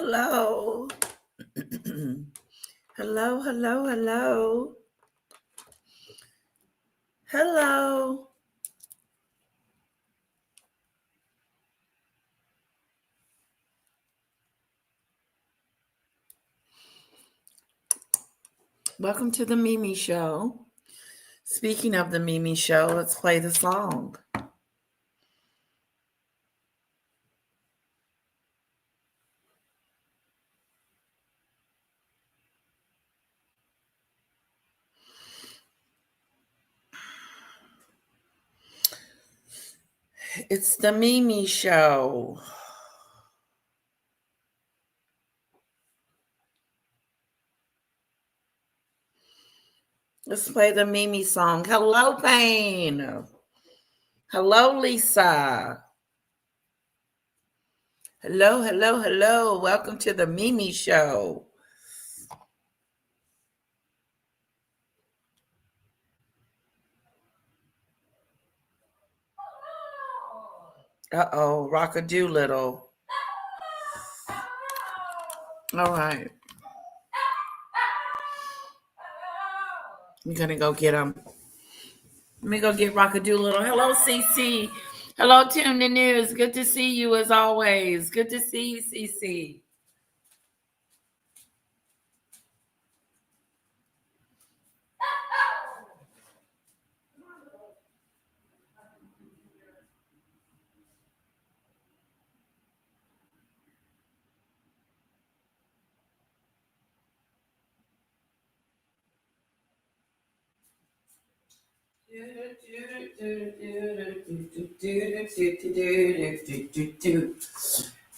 Hello. Hello, hello, hello. Hello. Welcome to the Mimi Show. Speaking of the Mimi Show, let's play the song. It's the Mimi Show. Let's play the Mimi song. Hello, Payne. Hello, Lisa. Hello, hello, hello. Welcome to the Mimi Show. Uh-oh, Rock-a-Doolittle. All right. We're going to go get him. Let me go get Rock-a-Doolittle. Hello, CC. Hello, Tune the News. Good to see you as always. Good to see you, CC.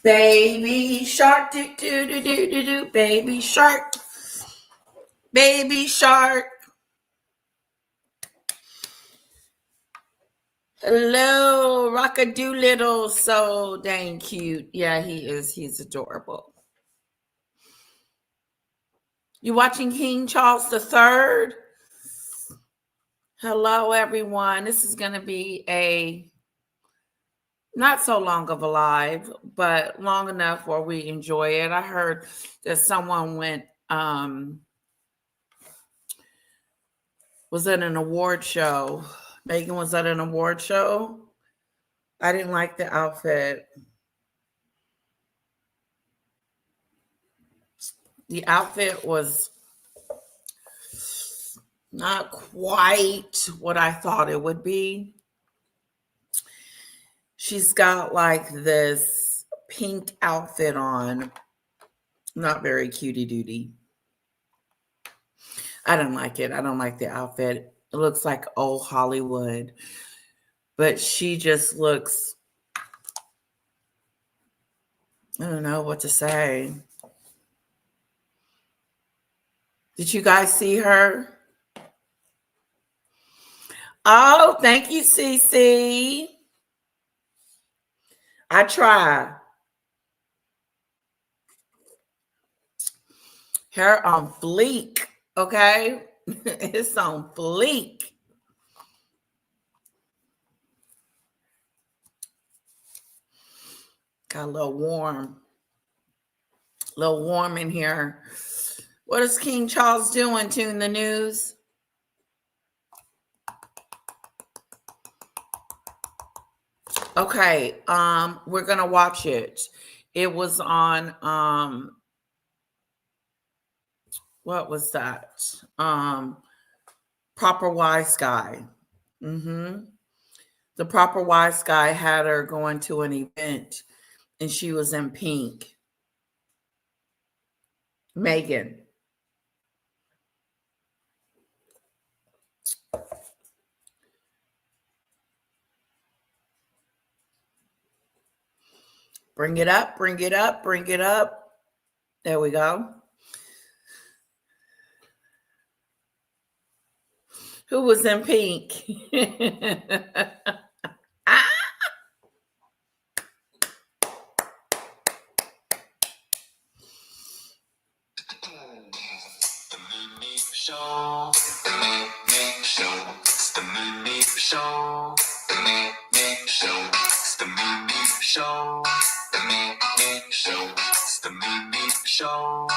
Baby shark, do do do do do do. Baby shark, baby shark. Hello, Rock-a-Doolittle. So dang cute. Yeah, he is. He's adorable. You watching King Charles III? Hello, everyone. This is going to be a not so long of a live, but long enough where we enjoy it. I heard that someone was at an award show. Megan was at an award show. I didn't like the outfit. The outfit was not quite what I thought it would be. She's got like this pink outfit on. Not very cutie dooty. I don't like it. I don't like the outfit. It looks like old Hollywood. But she just looks, I don't know what to say. Did you guys see her? Oh, thank you, Cece. I try. Hair on fleek, okay? It's on fleek. Got a little warm. A little warm in here. What is King Charles doing? Tune the News. Okay, we're gonna watch it. It was on what was that? Proper Wise Guy. The Proper Wise Guy had her going to an event and she was in pink. Meghan. Bring it up, bring it up, bring it up. There we go. Who was in pink? Ah! The Mimi Show. The Mimi Show. It's the Mimi Show. The Mimi Show. It's the Mimi Show. The Mimi Show. It's the Mimi Show.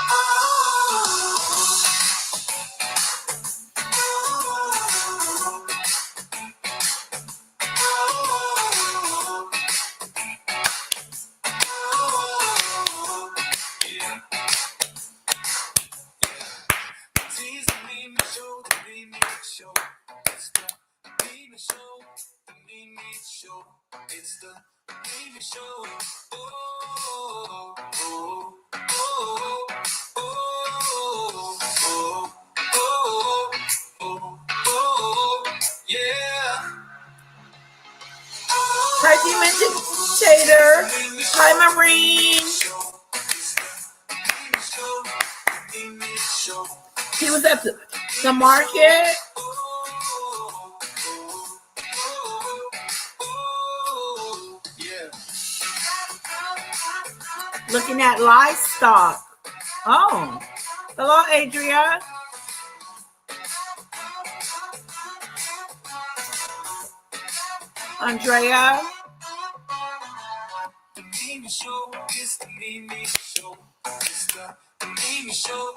It's the Mimi Show. Oh, oh, oh, oh, oh, oh, oh, oh, yeah. Crazy Mentator. Hi, Marine. He was at the market. Looking at livestock. Oh, hello, Adria. Andrea. The Mimi Show is the Mimi Show. It's the Mimi Show.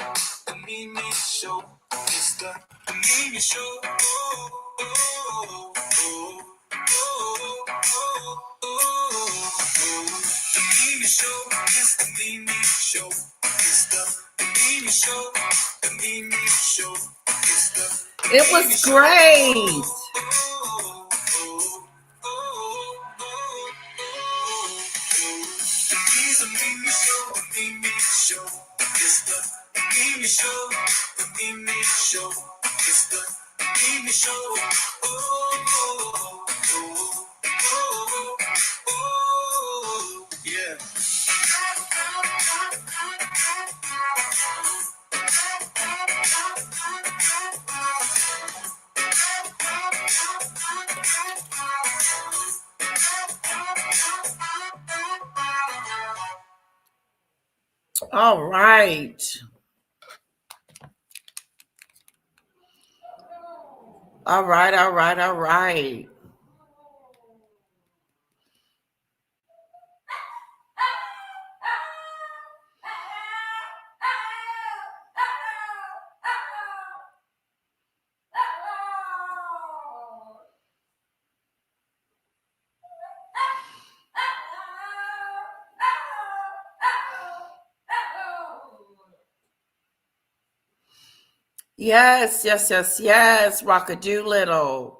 The Mimi Show. It's the Mimi Show. Oh, oh, oh, oh, oh, oh. The Mimi Show is the Mimi Show. It's the Mimi Show. The Mimi Show. It's the It was great. The Mimi Show, the Mimi Show. It's the Mimi Show, the Mimi Show. It's the Mimi Show. Oh, oh, oh, oh, oh, yeah. All right. All right, all right, all right. Yes, yes, yes, yes. Rock-a-Doolittle.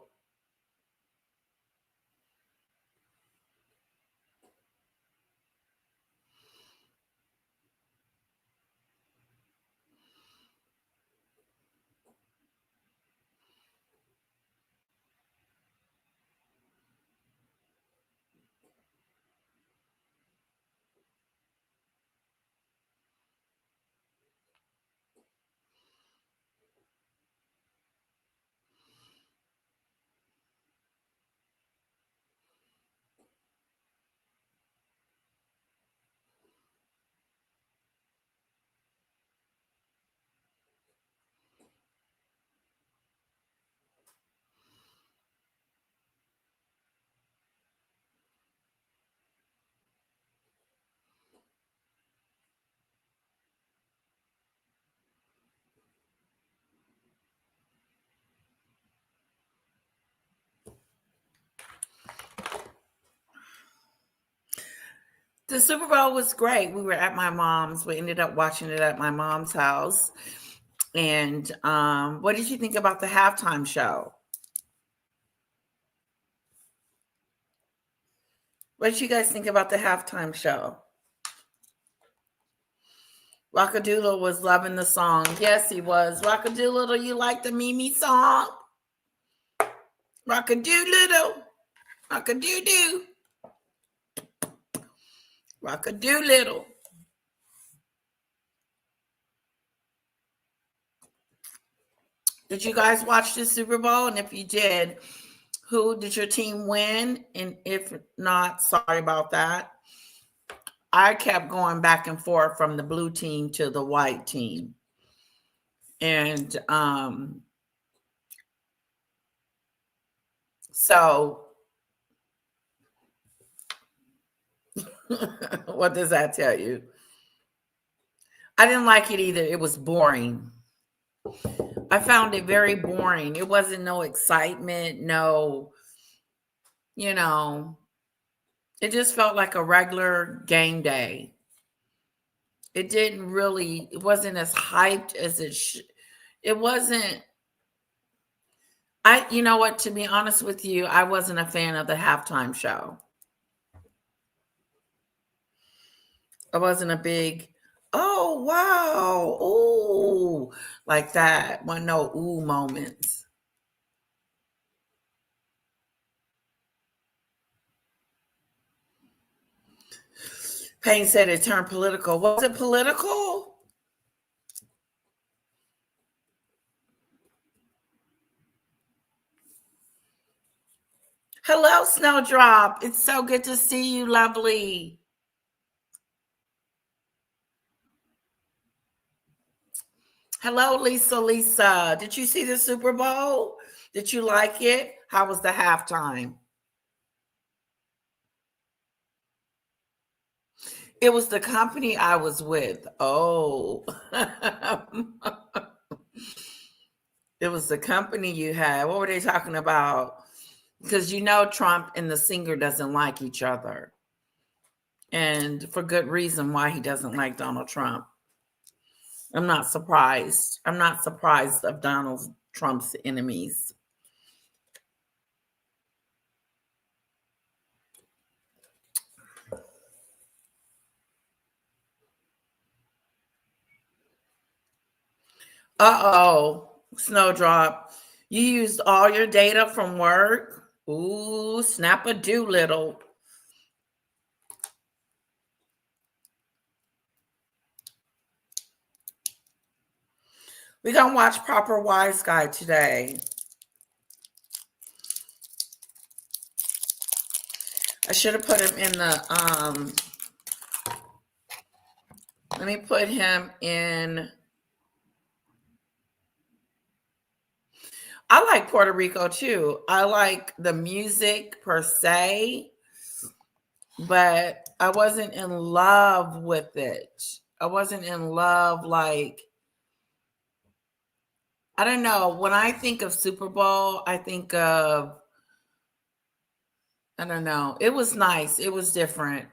The Super Bowl was great. We were at my mom's. We ended up watching it at my mom's house. And what did you think about the halftime show? What did you guys think about the halftime show? Rock-a-Doodle was loving the song. Yes, he was. Rock-a-Doodle, you like the Mimi song? Rock-a-Doodle. Rock-a-doo-doo. Rock-a-Doodle. Did you guys watch the Super Bowl? And if you did, who did your team win? And if not, sorry about that. I kept going back and forth from the blue team to the white team. And so what does that tell you? I didn't like it either. It was boring. I found it very boring. It wasn't no excitement, no, you know, it just felt like a regular game day. It didn't really, it wasn't as hyped as it wasn't. You know what, to be honest with you, I wasn't a fan of the halftime show. I wasn't a big, oh, wow, ooh, like that. One no ooh moments. Payne said it turned political. Was it political? Hello, Snowdrop. It's so good to see you, lovely. Hello, Lisa. Lisa, did you see the Super Bowl? Did you like it? How was the halftime? It was the company I was with. Oh, it was the company you had. What were they talking about? Because you know Trump and the singer doesn't like each other, and for good reason why he doesn't like Donald Trump. I'm not surprised. I'm not surprised of Donald Trump's enemies. Uh-oh, Snowdrop. You used all your data from work? Ooh, snap a doolittle. We're going to watch Proper Wise Guy today. I should have put him in the, let me put him in. I like Puerto Rico too. I like the music per se, but I wasn't in love with it. I wasn't in love like, I don't know. When I think of Super Bowl, I think of, I don't know. It was nice. It was different.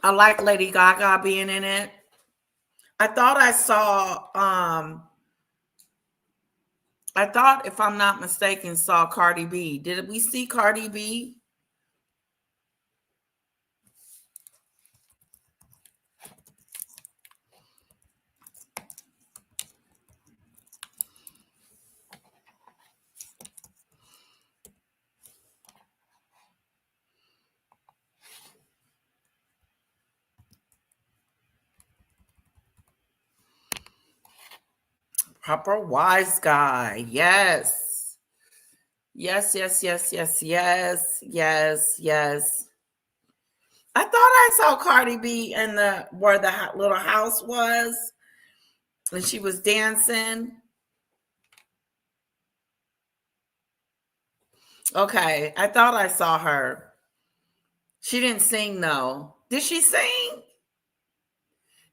I like Lady Gaga being in it. I thought I thought, if I'm not mistaken, saw Cardi B. Did we see Cardi B? Proper Wise Guy. Yes. Yes, yes, yes, yes, yes, yes, yes. I thought I saw Cardi B in the where the little house was, and she was dancing. Okay, I thought I saw her. She didn't sing though. Did she sing?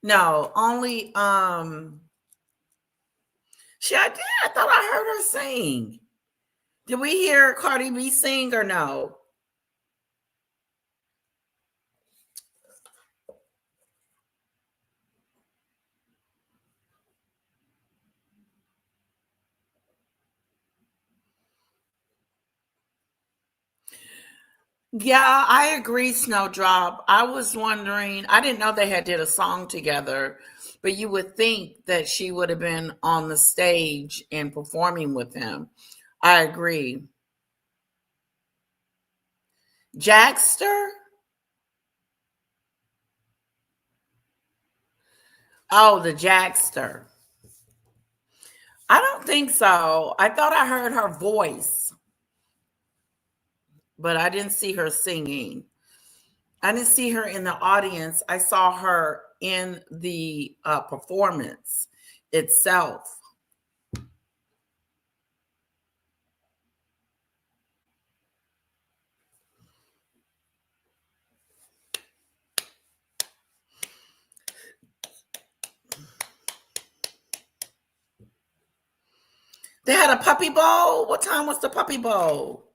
No, only I did. I thought I heard her sing. Did we hear Cardi B sing or no? Yeah, I agree, Snowdrop. I was wondering, I didn't know they had did a song together, but you would think that she would have been on the stage and performing with him. I agree. Jackster? Oh, the Jackster. I don't think so. I thought I heard her voice, but I didn't see her singing. I didn't see her in the audience. I saw her in the performance itself. They had a puppy bowl. What time was the puppy bowl?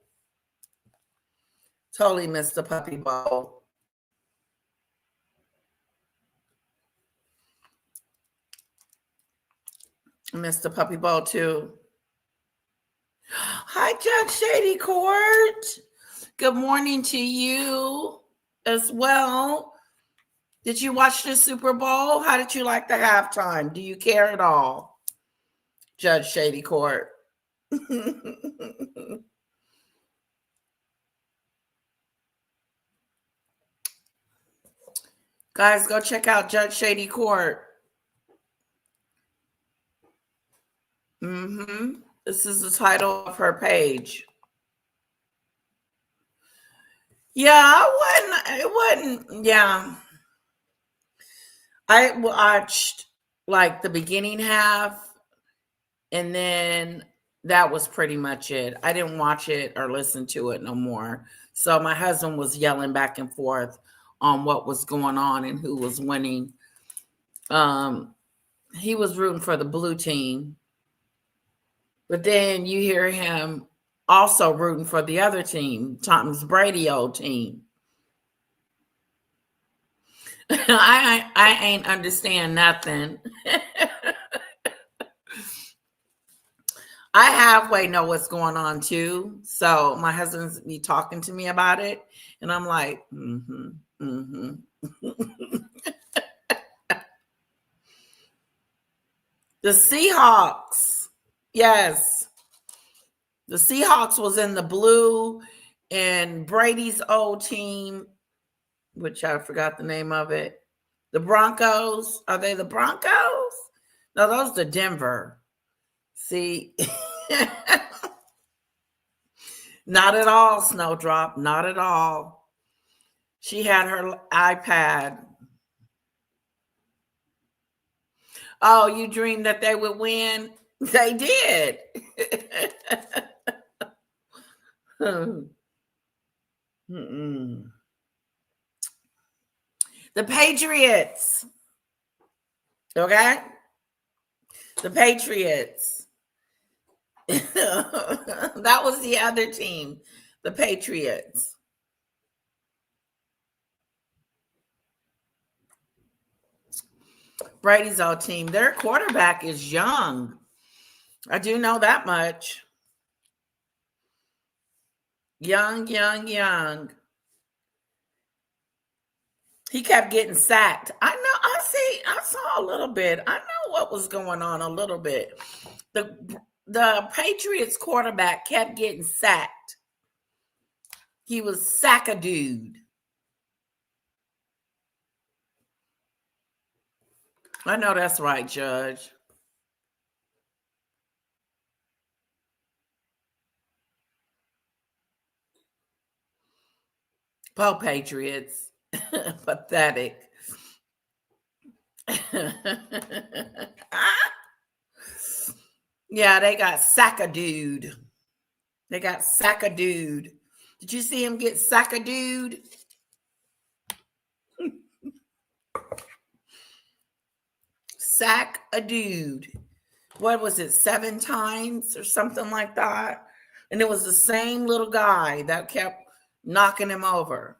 Totally missed the puppy bowl. Missed the puppy bowl too. Hi, Judge Shady Court. Good morning to you as well. Did you watch the Super Bowl? How did you like the halftime? Do you care at all? Judge Shady Court. Guys, go check out Judge Shady Court. This is the title of her page. Yeah, it wasn't, yeah. I watched like the beginning half, and then that was pretty much it. I didn't watch it or listen to it no more. So my husband was yelling back and forth on what was going on and who was winning. He was rooting for the blue team, but then you hear him also rooting for the other team, Tom's Brady old team. I ain't understand nothing. I halfway know what's going on too. So my husband's be talking to me about it, and I'm like, The Seahawks, yes, the Seahawks was in the blue, and Brady's old team, which I forgot the name of it. The Broncos, are they the Broncos? No, those are Denver. See, not at all, Snowdrop, not at all. She had her iPad. Oh, you dreamed that they would win? They did. The Patriots. Okay? The Patriots. That was the other team. The Patriots. Brady's old team. Their quarterback is young. I do know that much. Young. He kept getting sacked. I saw a little bit. I know what was going on a little bit. The Patriots quarterback kept getting sacked. He was sack-a-dude. I know that's right, Judge. Po Patriots. Pathetic. Yeah, they got sack-a-dude. They got sack-a-dude. Did you see him get sack-a-dude? Sack-a-dude. What was it, 7 times or something like that? And it was the same little guy that kept knocking him over.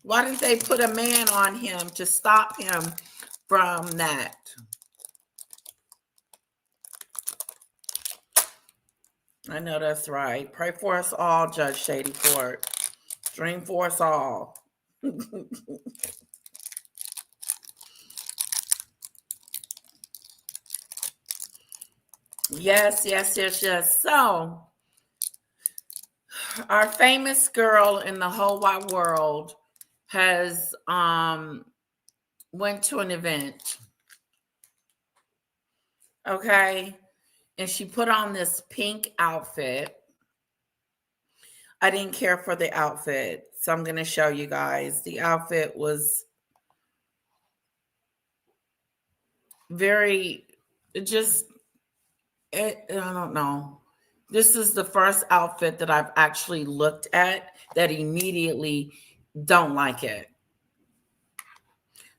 Why didn't they put a man on him to stop him from that? I know that's right. Pray for us all, Judge Shady Court. Dream for us all. Yes. So, our famous girl in the whole wide world has went to an event. Okay. And she put on this pink outfit. I didn't care for the outfit, so I'm going to show you guys. The outfit was very, I don't know. This is the first outfit that I've actually looked at that immediately don't like it.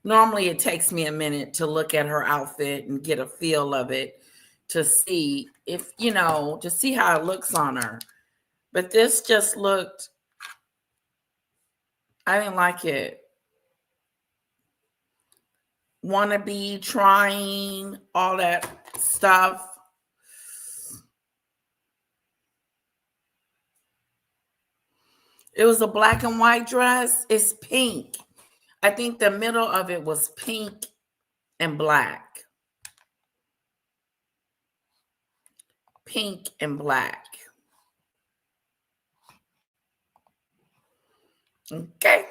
Normally, it takes me a minute to look at her outfit and get a feel of it. to see if, to see how it looks on her. But this just looked, I didn't like it. Wannabe, trying, all that stuff. It was a black and white dress. It's pink. I think the middle of it was pink and black. Pink and black. Okay.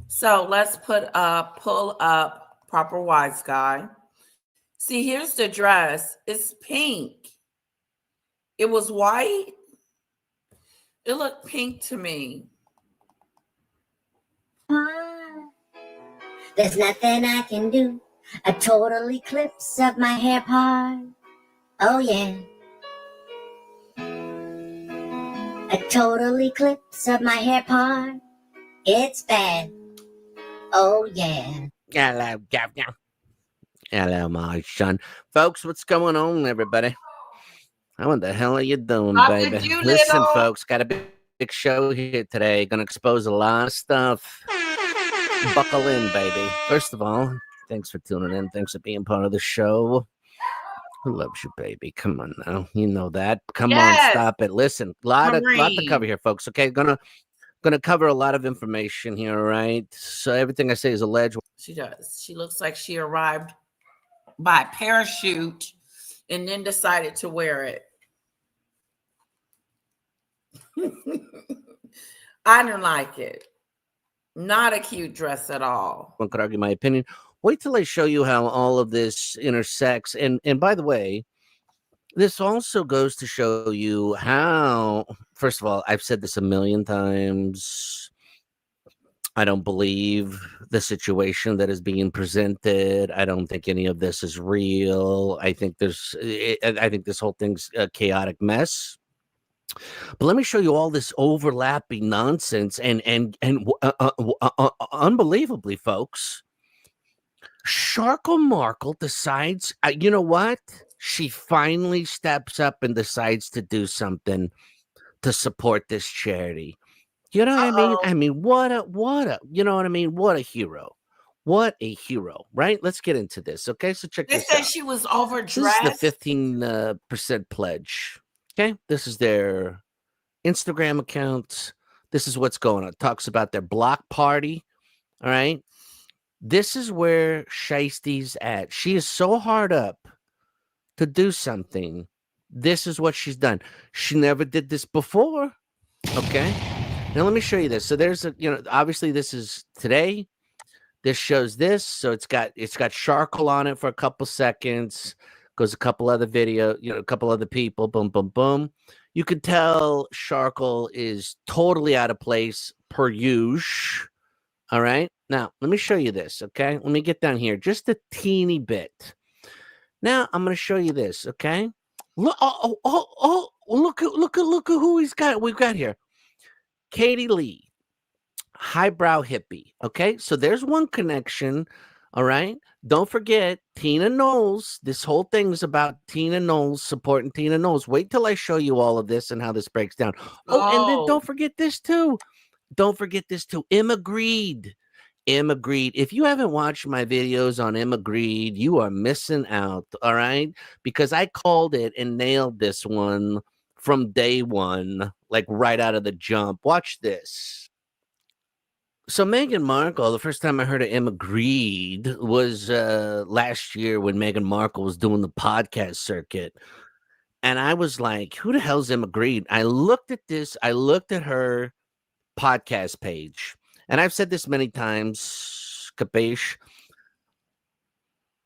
So let's pull up Proper Wise Guy. See, here's the dress. It's pink. It was white. It looked pink to me. There's nothing I can do. A total eclipse of my hair part. Oh yeah. A total eclipse of my hair part. It's bad. Oh yeah. Hello, my son. Folks, what's going on, everybody? What the hell are you doing, How baby? did you, Listen, little? folks, got a big show here today. Gonna expose a lot of stuff. Buckle in, baby. First of all, thanks for tuning in. Thanks for being part of the show. Who loves you, baby? Come on now. You know that. Come on, stop it. Listen, lot to cover here, folks. Okay, gonna cover a lot of information here, all right? So everything I say is alleged. She does. She looks like she arrived by parachute and then decided to wear it. I didn't like it. Not a cute dress at all. One could argue my opinion. Wait till I show you how all of this intersects. And by the way, this also goes to show you how, first of all, I've said this a million times. I don't believe the situation that is being presented. I don't think any of this is real. I think this whole thing's a chaotic mess. But let me show you all this overlapping nonsense and unbelievably, folks, Sharkle Markle decides, you know what? She finally steps up and decides to do something to support this charity. You know what I mean? I mean, what a, you know what I mean? What a hero. What a hero, right? Let's get into this, okay? So check this out. They said she was overdressed. This is the 15% pledge, okay? This is their Instagram account. This is what's going on. It talks about their block party, all right? This is where Shiesty's at. She is so hard up to do something. This is what she's done. She never did this before, okay? Now, let me show you this. So there's obviously this is today. This shows this. So it's got Sharkle on it for a couple seconds. Goes a couple other video, a couple other people. Boom, boom, boom. You could tell Sharkle is totally out of place per usual. All right. Now, let me show you this. Okay. Let me get down here just a teeny bit. Now, I'm going to show you this. Okay. Look, look at who we've got here. Katie Lee, highbrow hippie. Okay, so there's one connection. All right, don't forget Tina Knowles. This whole thing's about Tina Knowles, supporting Tina Knowles. Wait till I show you all of this and how this breaks down. And then don't forget this too. Emma Greed. If you haven't watched my videos on Emma Greed, you are missing out. All right, because I called it and nailed this one from day one, like right out of the jump. Watch this. So Meghan Markle, the first time I heard of Emma Greed was last year when Meghan Markle was doing the podcast circuit. And I was like, who the hell's Emma Greed? I looked at this. I looked at her podcast page. And I've said this many times, capiche.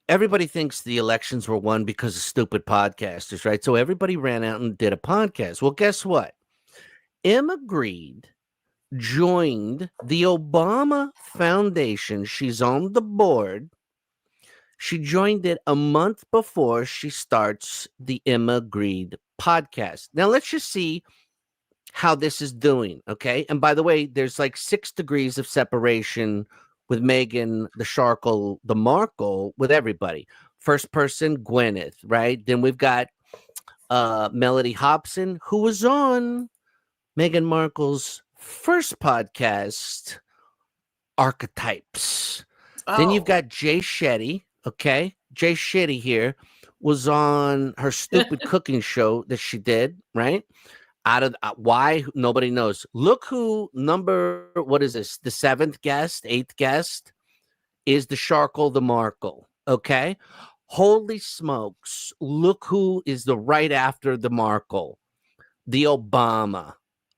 Everybody thinks the elections were won because of stupid podcasters, right? So everybody ran out and did a podcast. Well, guess what? Emma Greed joined the Obama Foundation. She's on the board. She joined it a month before she starts the Emma Greed podcast. Now, let's just see how this is doing, okay? And by the way, there's like 6 degrees of separation with Meghan, the Sharkle, the Markle, with everybody. First person, Gwyneth, right? Then we've got Melody Hobson, who was on Meghan Markle's first podcast, Archetypes. Then you've Oh, got Jay Shetty, okay? Jay Shetty here was on her stupid cooking show that she did, right? Out of why nobody knows. Look who what is this? The seventh guest, eighth guest is the Sharkle the Markle. Okay. Holy smokes. Look who is the right after the Markle, the Obama.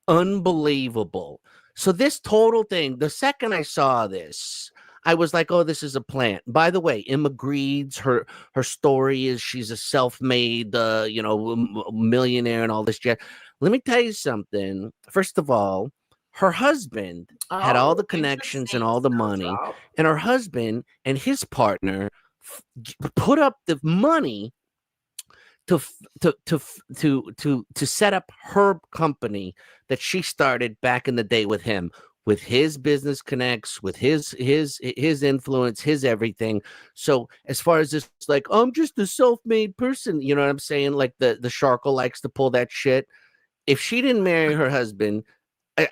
Unbelievable. So this total thing, the second I saw this, I was like, oh, this is a plant. By the way, Emma Greed's her story is she's a self-made millionaire and all this jazz. Let me tell you something. First of all, her husband had all oh, the connections and interesting. all the money, Snowdrop. and her husband and his partner put up the money to set up her company that she started back in the day with him, with his business connects, with his influence, his everything. So as far as this, like, oh, I'm just a self-made person, you know what I'm saying? Like the Sharkle likes to pull that shit. If she didn't marry her husband,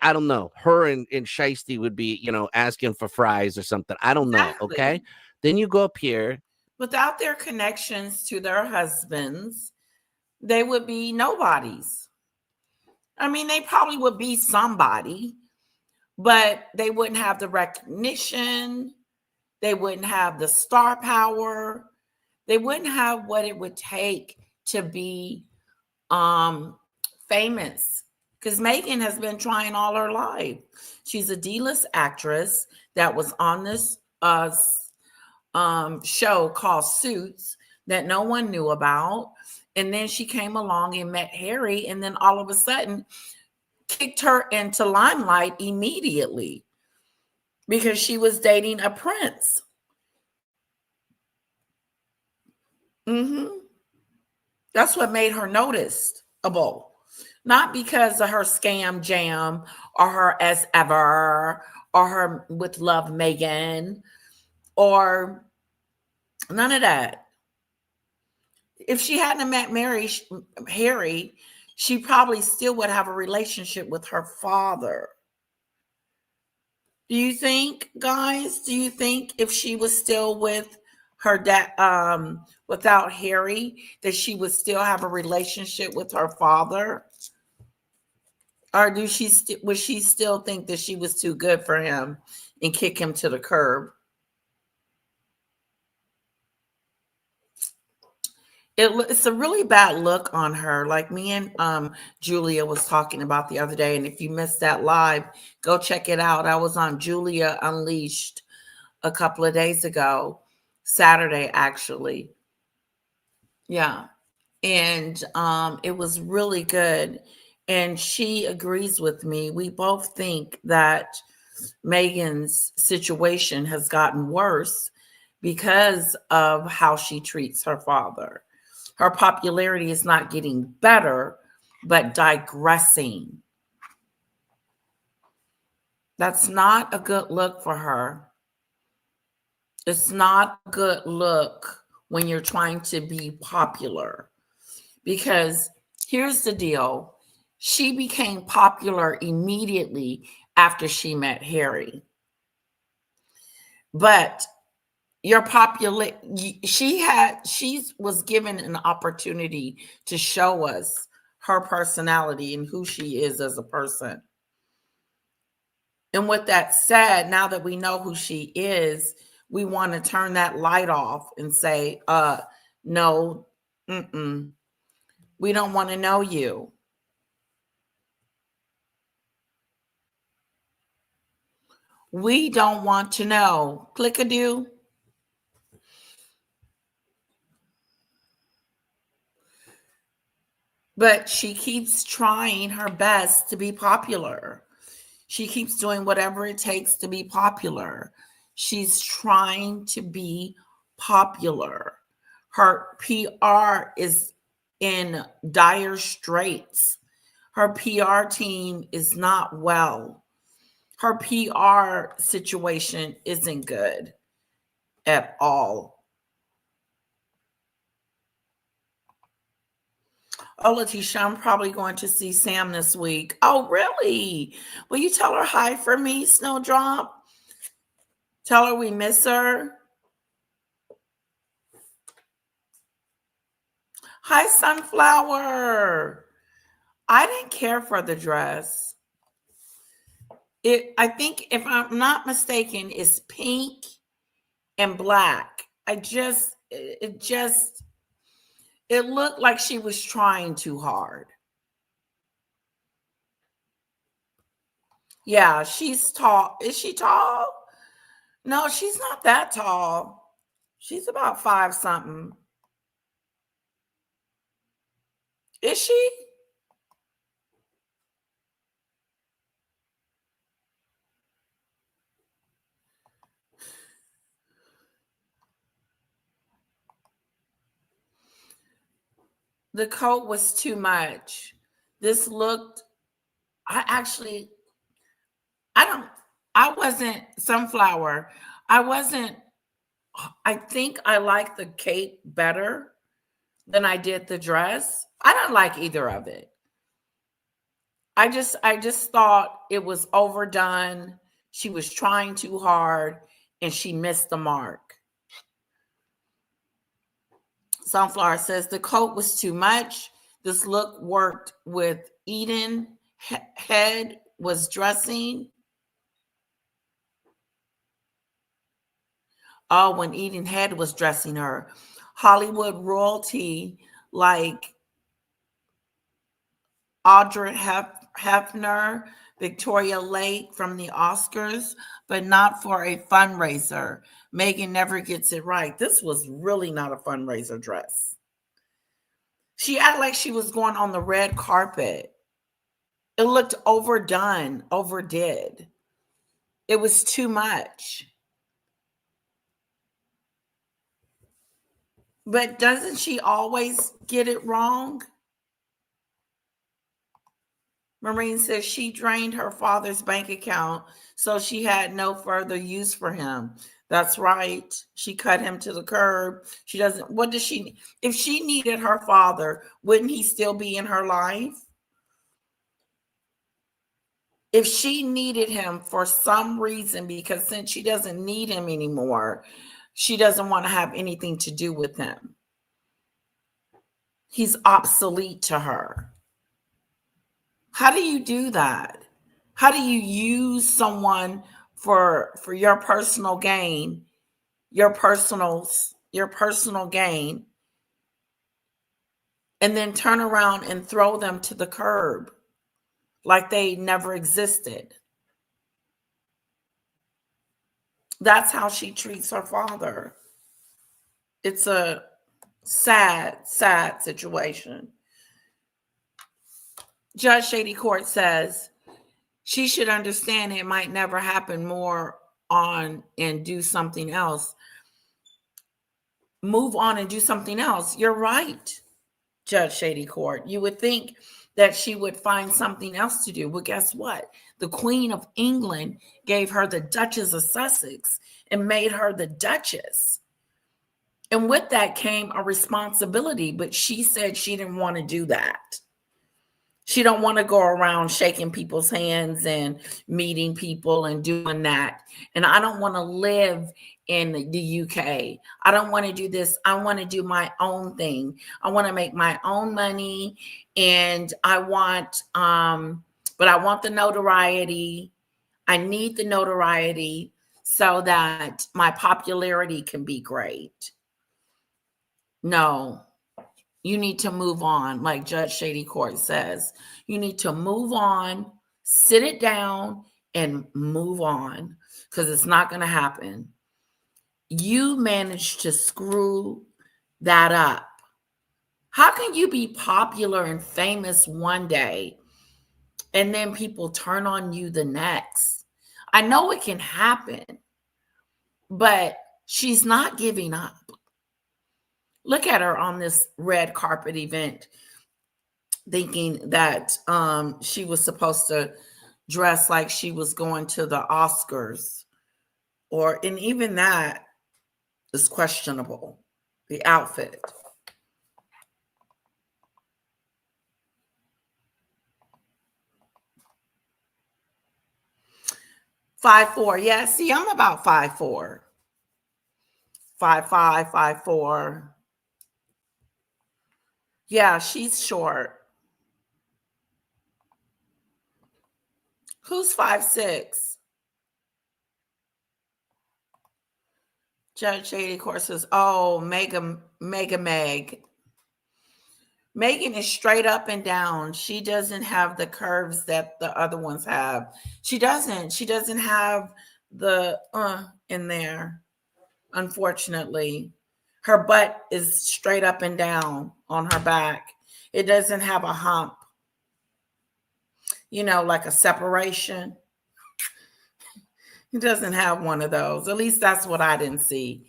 I don't know. Her and Shiesty would be, asking for fries or something. I don't know. Okay. Exactly. Then you go up here. Without their connections to their husbands, they would be nobodies. I mean, they probably would be somebody, but they wouldn't have the recognition. They wouldn't have the star power. They wouldn't have what it would take to be famous. Because Meghan has been trying all her life. She's a D-list actress that was on this show called Suits that no one knew about. And then she came along and met Harry, and then all of a sudden kicked her into limelight immediately because she was dating a prince. That's what made her noticeable. Not because of her scam jam or her as ever or her with love Meghan or none of that. If she hadn't met Harry, she probably still would have a relationship with her father. Do you think, guys? Do you think if she was still with her dad, without Harry, that she would still have a relationship with her father? Or would she still think that she was too good for him and kick him to the curb? It's a really bad look on her. Like me and Julia was talking about the other day. And if you missed that live, go check it out. I was on Julia Unleashed a couple of days ago, Saturday, actually. Yeah. And it was really good. And she agrees with me. We both think that Meghan's situation has gotten worse because of how she treats her father. Her popularity is not getting better, but digressing. That's not a good look for her. It's not a good look when you're trying to be popular. Because here's the deal. She became popular immediately after she met Harry. But your popular she was given an opportunity to show us her personality and who she is as a person. And with that said, now that we know who she is, we want to turn that light off and say, no, we don't want to know you. We don't want to know. Click-a-doo. But she keeps trying her best to be popular. She keeps doing whatever it takes to be popular. She's trying to be popular. Her PR is in dire straits. Her PR team is not well. Her PR situation isn't good at all. Oh, Letitia, I'm probably going to see Sam this week. Oh, really? Will you tell her hi for me, Snowdrop? Tell her we miss her. Hi, Sunflower. I didn't care for the dress. I think, if I'm not mistaken, it's pink and black. It looked like she was trying too hard. Yeah, she's tall. Is she tall? No, she's not that tall. She's about 5 something. Is she? The coat was too much. This looked, I actually, I don't, I wasn't Sunflower. I wasn't, I think I like the cape better than I did the dress. I don't like either of it. I just thought it was overdone. She was trying too hard and she missed the mark. Sunflower says the coat was too much. This look worked with Eden. Head was dressing. Oh, when Eden Head was dressing her. Hollywood royalty like Audrey Hepner, Victoria Lake from the Oscars, but not for a fundraiser. Meghan never gets it right. This was really not a fundraiser dress. She acted like she was going on the red carpet. It looked overdone, overdid. It was too much. But doesn't she always get it wrong? Maureen says she drained her father's bank account, so she had no further use for him. That's right. She cut him to the curb. She doesn't, what does she, if she needed her father, wouldn't he still be in her life? If she needed him for some reason, because since she doesn't need him anymore, she doesn't want to have anything to do with him. He's obsolete to her. How do you do that? How do you use someone for your personal gain, your personal gain, and then turn around and throw them to the curb like they never existed? That's how she treats her father. It's a sad, sad situation. Judge Shady Court says she should understand it might never happen more on and do something else. Move on and do something else. You're right, Judge Shady Court. You would think that she would find something else to do. Well, guess what? The Queen of England gave her the Duchess of Sussex and made her the Duchess. And with that came a responsibility, but she said she didn't want to do that. She don't want to go around shaking people's hands and meeting people and doing that. And I don't want to live in the UK. I don't want to do this. I want to do my own thing. I want to make my own money, and I want but I want the notoriety. I need the notoriety so that my popularity can be great. No. You need to move on, like Judge Shady Court says. You need to move on, sit it down, and move on, because it's not going to happen. You managed to screw that up. How can you be popular and famous one day and then people turn on you the next? I know it can happen, but she's not giving up. Look at her on this red carpet event, thinking that she was supposed to dress like she was going to the Oscars, and even that is questionable, the outfit. 5'4". Yeah, see, I'm about 5'4". 5'5", 5'4". Yeah, she's short. Who's 5'6"? Judge Shady Court says, oh, Meg. Megan is straight up and down. She doesn't have the curves that the other ones have. She doesn't. She doesn't have the in there, unfortunately. Her butt is straight up and down on her back. It doesn't have a hump, like a separation. It doesn't have one of those. At least that's what I didn't see.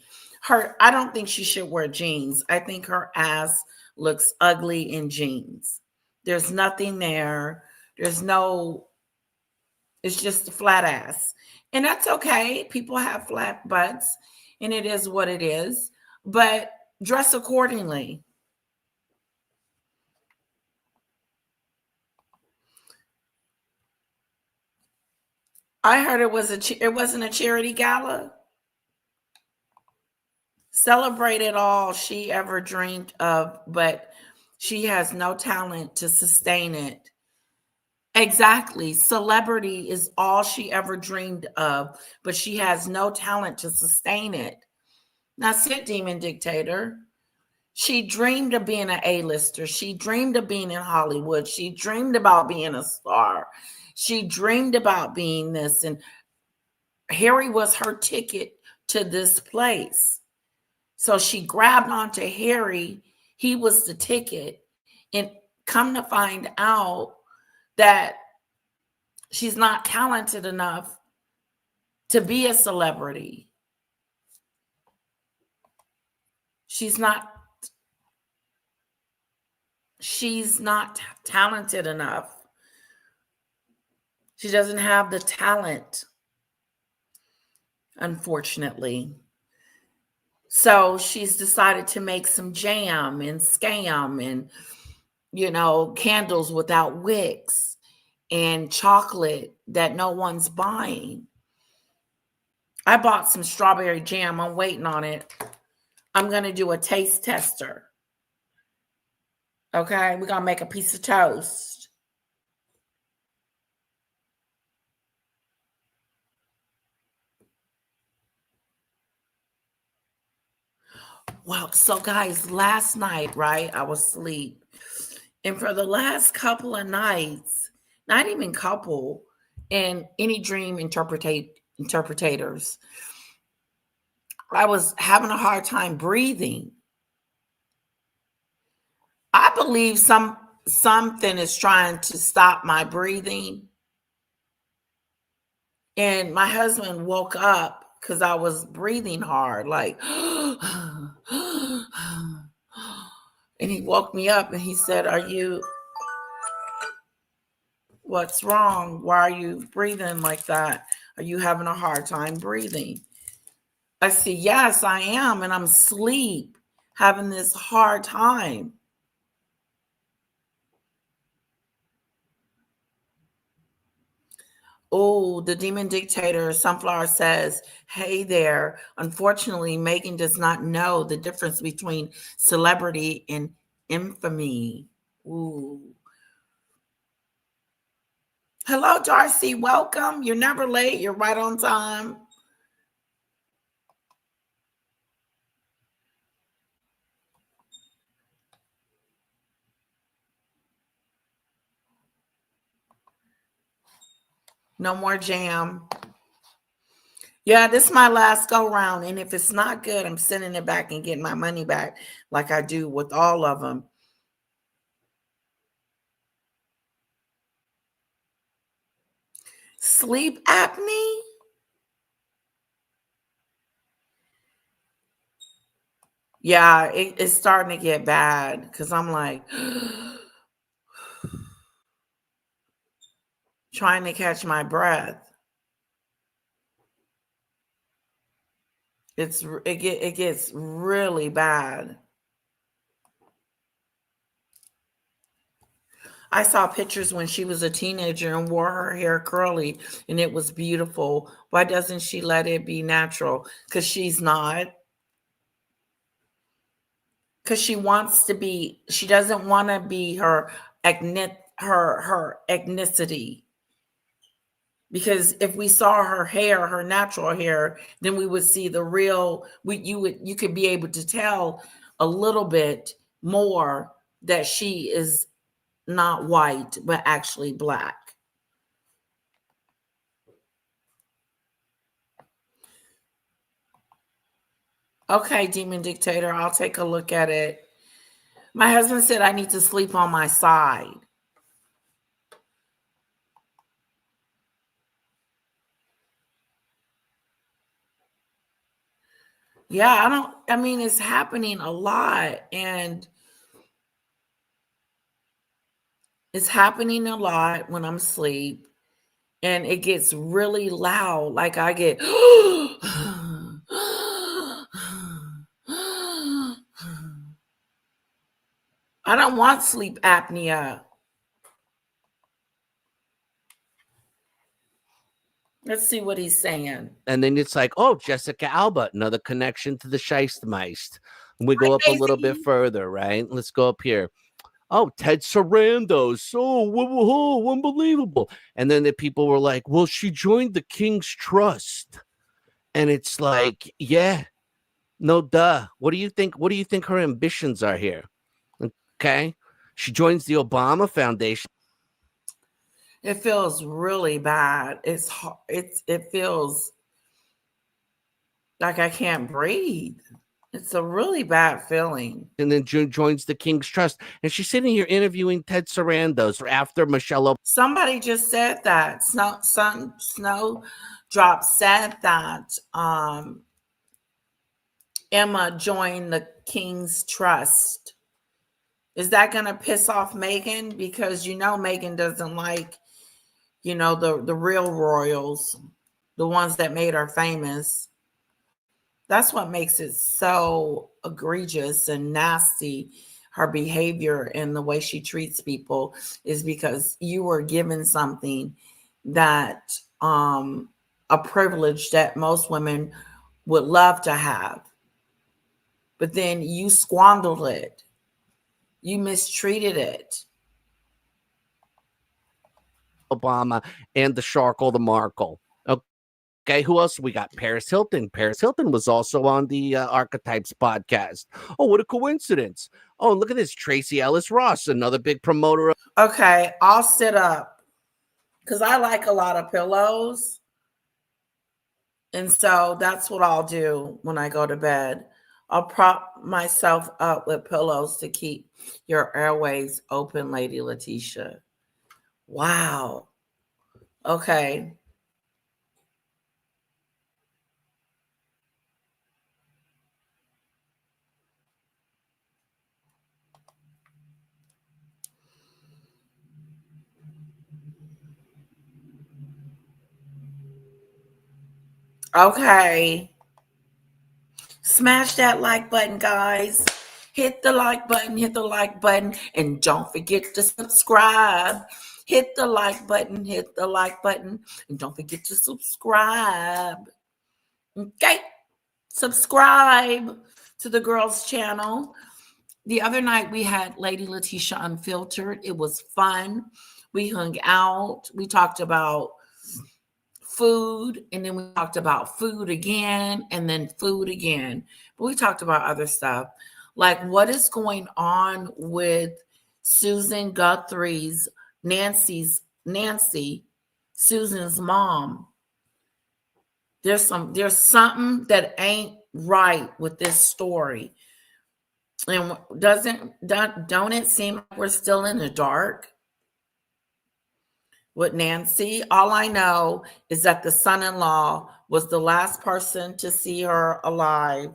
I don't think she should wear jeans. I think her ass looks ugly in jeans. There's nothing there. It's just a flat ass. And that's okay. People have flat butts, and it is what it is. But dress accordingly. I heard it wasn't a charity gala. Celebrated all she ever dreamed of, but she has no talent to sustain it. Exactly. Celebrity is all she ever dreamed of, but she has no talent to sustain it. That's it, Demon Dictator. She dreamed of being an A-lister. She dreamed of being in Hollywood. She dreamed about being a star. She dreamed about being this. And Harry was her ticket to this place. So she grabbed onto Harry. He was the ticket. And come to find out that she's not talented enough to be a celebrity. She's not talented enough. She doesn't have the talent, unfortunately. So she's decided to make some jam and scam and, candles without wicks and chocolate that no one's buying. I bought some strawberry jam. I'm waiting on it. I'm going to do a taste tester. Okay, we're going to make a piece of toast. Well, so guys, last night, right, I was asleep. And for the last couple of nights, not even couple, and any dream interpretators, I was having a hard time breathing. I believe something is trying to stop my breathing. And my husband woke up because I was breathing hard, like, and he woke me up and he said, what's wrong? Why are you breathing like that? Are you having a hard time breathing? I said, yes, I am. And I'm asleep, having this hard time. Oh, the Demon Dictator, Sunflower says, hey there. Unfortunately, Megan does not know the difference between celebrity and infamy. Ooh. Hello, Darcy. Welcome. You're never late. You're right on time. No more jam. Yeah, this is my last go round. And if it's not good, I'm sending it back and getting my money back like I do with all of them. Sleep apnea? Yeah, it's starting to get bad because I'm like trying to catch my breath. It gets really bad. I saw pictures when she was a teenager and wore her hair curly and it was beautiful. Why doesn't she let it be natural? Because she's not. Because she wants to be, she doesn't want to be her ethnicity. Because if we saw her hair, her natural hair, then we would see the real, you could be able to tell a little bit more that she is not white, but actually black. Okay, Demon Dictator, I'll take a look at it. My husband said I need to sleep on my side. Yeah, I mean, it's happening a lot, and it's happening a lot when I'm asleep, and it gets really loud. Like I get, I don't want sleep apnea. Let's see what he's saying. And then it's like, oh, Jessica Alba, another connection to the Scheistmeist. And we go Hi, up a little bit Daisy. further, right? Let's go up here. Oh, Ted Sarandos. Oh, whoa, unbelievable. And then the people were like, well, she joined the King's Trust. And it's like, yeah, no, duh. What do you think? What do you think her ambitions are here? Okay. She joins the Obama Foundation. It feels really bad. It feels like I can't breathe. It's a really bad feeling. And then joins the King's Trust. And she's sitting here interviewing Ted Sarandos after Michelle Obama. Somebody just said that. Snowdrop said that Emma joined the King's Trust. Is that going to piss off Meghan? Because Meghan doesn't like, the real royals, the ones that made her famous. That's what makes it so egregious and nasty. Her behavior and the way she treats people is because you were given something that a privilege that most women would love to have. But then you squandered it. You mistreated it. Obama and the Sharkle, the Markle. Okay, who else we got? Paris Hilton. Paris Hilton was also on the Archetypes podcast. Oh, what a coincidence. Oh, look at this. Tracy Ellis Ross, another big promoter. Okay, I'll sit up because I like a lot of pillows. And so that's what I'll do when I go to bed. I'll prop myself up with pillows to keep your airways open, Lady Letitia. Wow. Okay. Okay. Smash that like button, guys. Hit the like button, and don't forget to subscribe. Hit the like button, and don't forget to subscribe. Okay? Subscribe to the girls' channel. The other night we had Lady Letitia Unfiltered. It was fun. We hung out. We talked about food, and then we talked about food again, and then food again. But we talked about other stuff, like what is going on with Susan Guthrie's Nancy, Susan's mom. There's something that ain't right with this story. And don't it seem like we're still in the dark with Nancy? All I know is that the son-in-law was the last person to see her alive,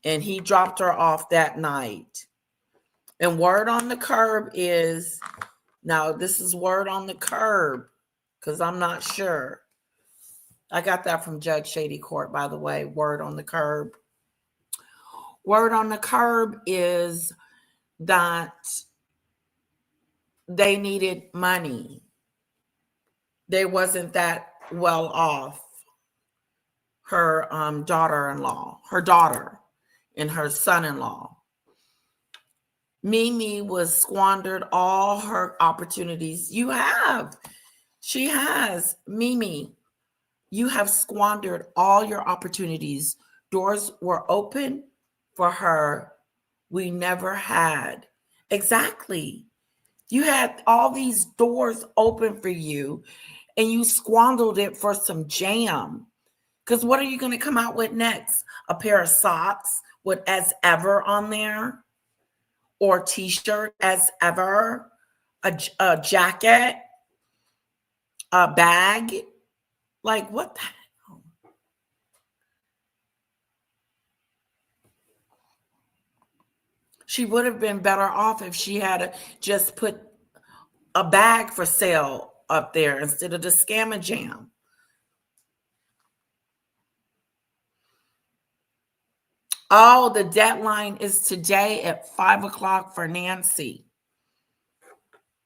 and he dropped her off that night. And word on the curb is, now this is word on the curb, because I'm not sure. I got that from Judge Shady Court, by the way, word on the curb. Word on the curb is that they needed money. They wasn't that well off. Her daughter-in-law, her daughter and her son-in-law. Mimi was squandered all her opportunities. She has. Mimi, you have squandered all your opportunities. Doors were open for her we never had. Exactly. You had all these doors open for you and you squandered it for some jam. Because what are you going to come out with next? A pair of socks with as ever on there? Or t-shirt as ever? A jacket? A bag? Like, what the hell? She would have been better off if she had just put a bag for sale up there instead of the scammer jam. Oh, the deadline is today at 5 o'clock for Nancy.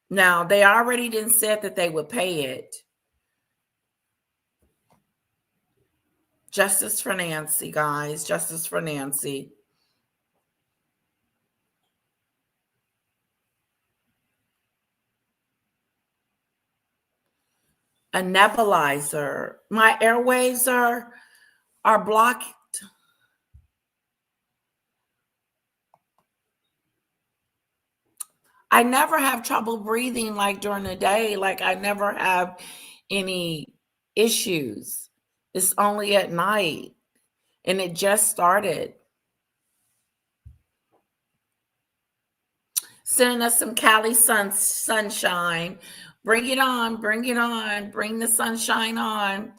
Now, they already didn't said that they would pay it. Justice for Nancy, guys. Justice for Nancy. A nebulizer. My airwaves are blocked. I never have trouble breathing like during the day. Like I never have any issues. It's only at night. And it just started. Sending us some Cali sunshine. Bring it on. Bring it on. Bring the sunshine on.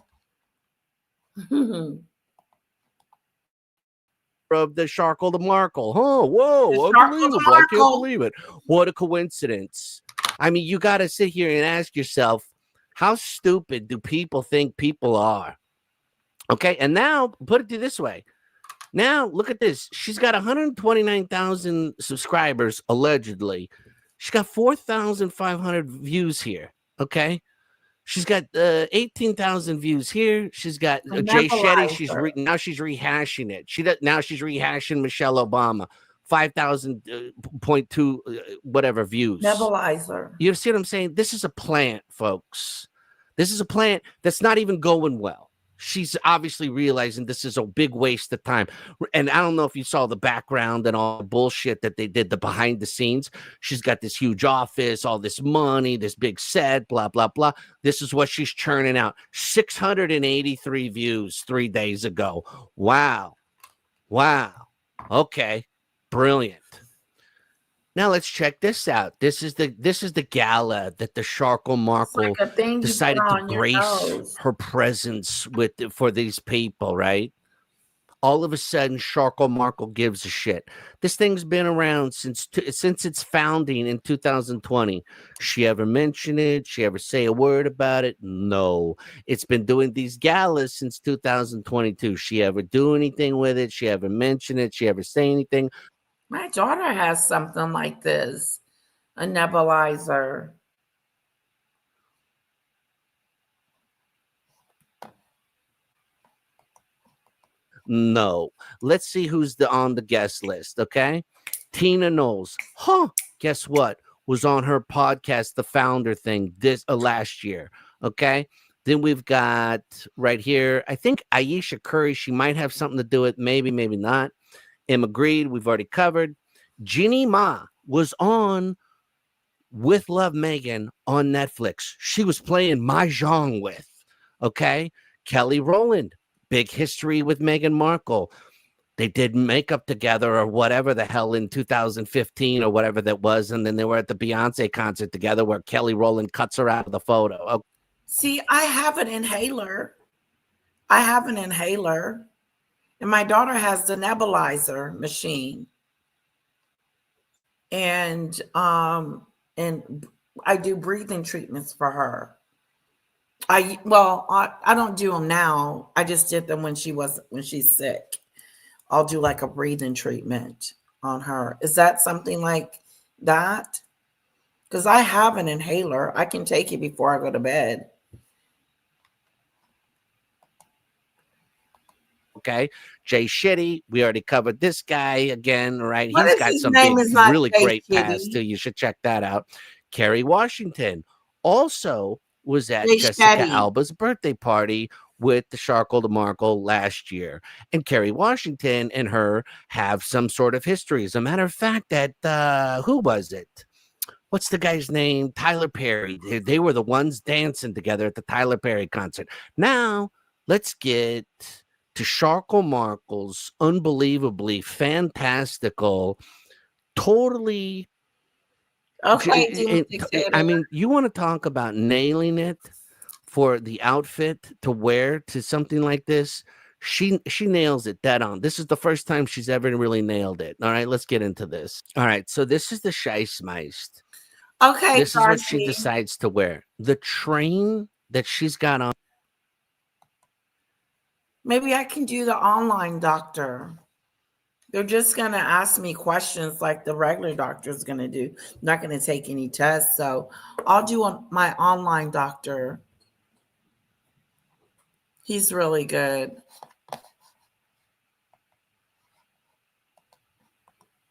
Of the Sharkle the Markle. Oh, whoa, The unbelievable. I can't Sharkle. believe it. What a coincidence. I mean, you got to sit here and ask yourself, how stupid do people think people are? Okay, and now put it this way. Now, look at this. She's got 129,000 subscribers, allegedly. She's got 4,500 views here, okay? She's got 18,000 views here. She's got Jay Shetty. Now she's rehashing it. Now she's rehashing Michelle Obama. 5,000.2 whatever views. Nebulizer. You see what I'm saying? This is a plant, folks. This is a plant that's not even going well. She's obviously realizing this is a big waste of time. And I don't know if you saw the background and all the bullshit that they did, the behind the scenes. She's got this huge office, all this money, this big set, blah, blah, blah. This is what she's churning out. 683 views 3 days ago. Wow. Wow. Okay. Brilliant. Now let's check this out. This is the gala that the Sharkle Markle decided to grace her presence for these people, right? All of a sudden, Sharkle Markle gives a shit. This thing's been around since its founding in 2020. She ever mention it? She ever say a word about it? No. It's been doing these galas since 2022. She ever do anything with it? She ever mention it? She ever say anything? My daughter has something like this, a nebulizer. No. Let's see who's on the guest list, okay? Tina Knowles. Huh. Guess what? Was on her podcast, The Founder Thing, last year, okay? Then we've got right here, I think Aisha Curry. She might have something to do with maybe not. Emma Grede, we've already covered. Jeannie Ma was on With Love Meghan on Netflix. She was playing Mahjong with, okay? Kelly Rowland, big history with Meghan Markle. They did makeup together or whatever the hell in 2015 or whatever that was. And then they were at the Beyonce concert together where Kelly Rowland cuts her out of the photo. Okay. See, I have an inhaler. And my daughter has the nebulizer machine. And I do breathing treatments for her. I don't do them now. I just did them when she's sick. I'll do like a breathing treatment on her. Is that something like that? Because I have an inhaler. I can take it before I go to bed. Okay. Jay Shetty, we already covered this guy again, right? What He's is got his some name? big, Is not really Jay great past too. Shetty. You should check that out. Kerry Washington also was at Jay Jessica Shetty. Alba's birthday party with the Sharkle to Markle last year. And Kerry Washington and her have some sort of history. As a matter of fact, that who was it? What's the guy's name? Tyler Perry. They were the ones dancing together at the Tyler Perry concert. Now, let's get to Sharkle Markle's unbelievably fantastical, totally. Okay, Demon Dictator. I mean, you want to talk about nailing it for the outfit to wear to something like this? She nails it dead on. This is the first time she's ever really nailed it. All right, let's get into this. All right, so this is the Scheissmeist. Okay, This is what she Darcy. decides to wear. The train that she's got on. Maybe I can do the online doctor. They're just going to ask me questions like the regular doctor is going to do. Not going to take any tests. So I'll do my online doctor. He's really good.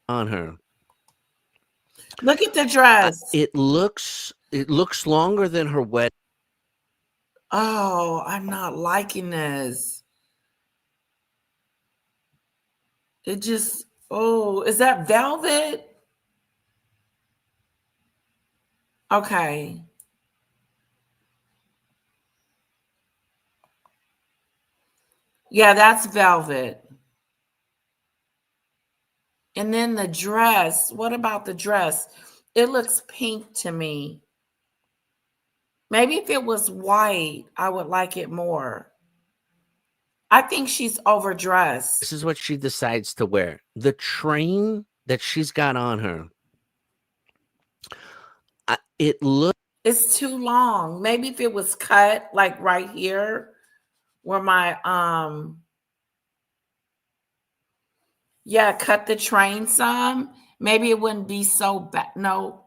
On her. Look at the dress. It looks longer than her wedding. Oh, I'm not liking this. It just, oh, is that velvet? Okay. Yeah, that's velvet. And then the dress. What about the dress? It looks pink to me. Maybe if it was white, I would like it more. I think she's overdressed. This is what she decides to wear. The train that she's got on her. It looks. It's too long. Maybe if it was cut like right here where my yeah, cut the train some, maybe it wouldn't be so bad. No.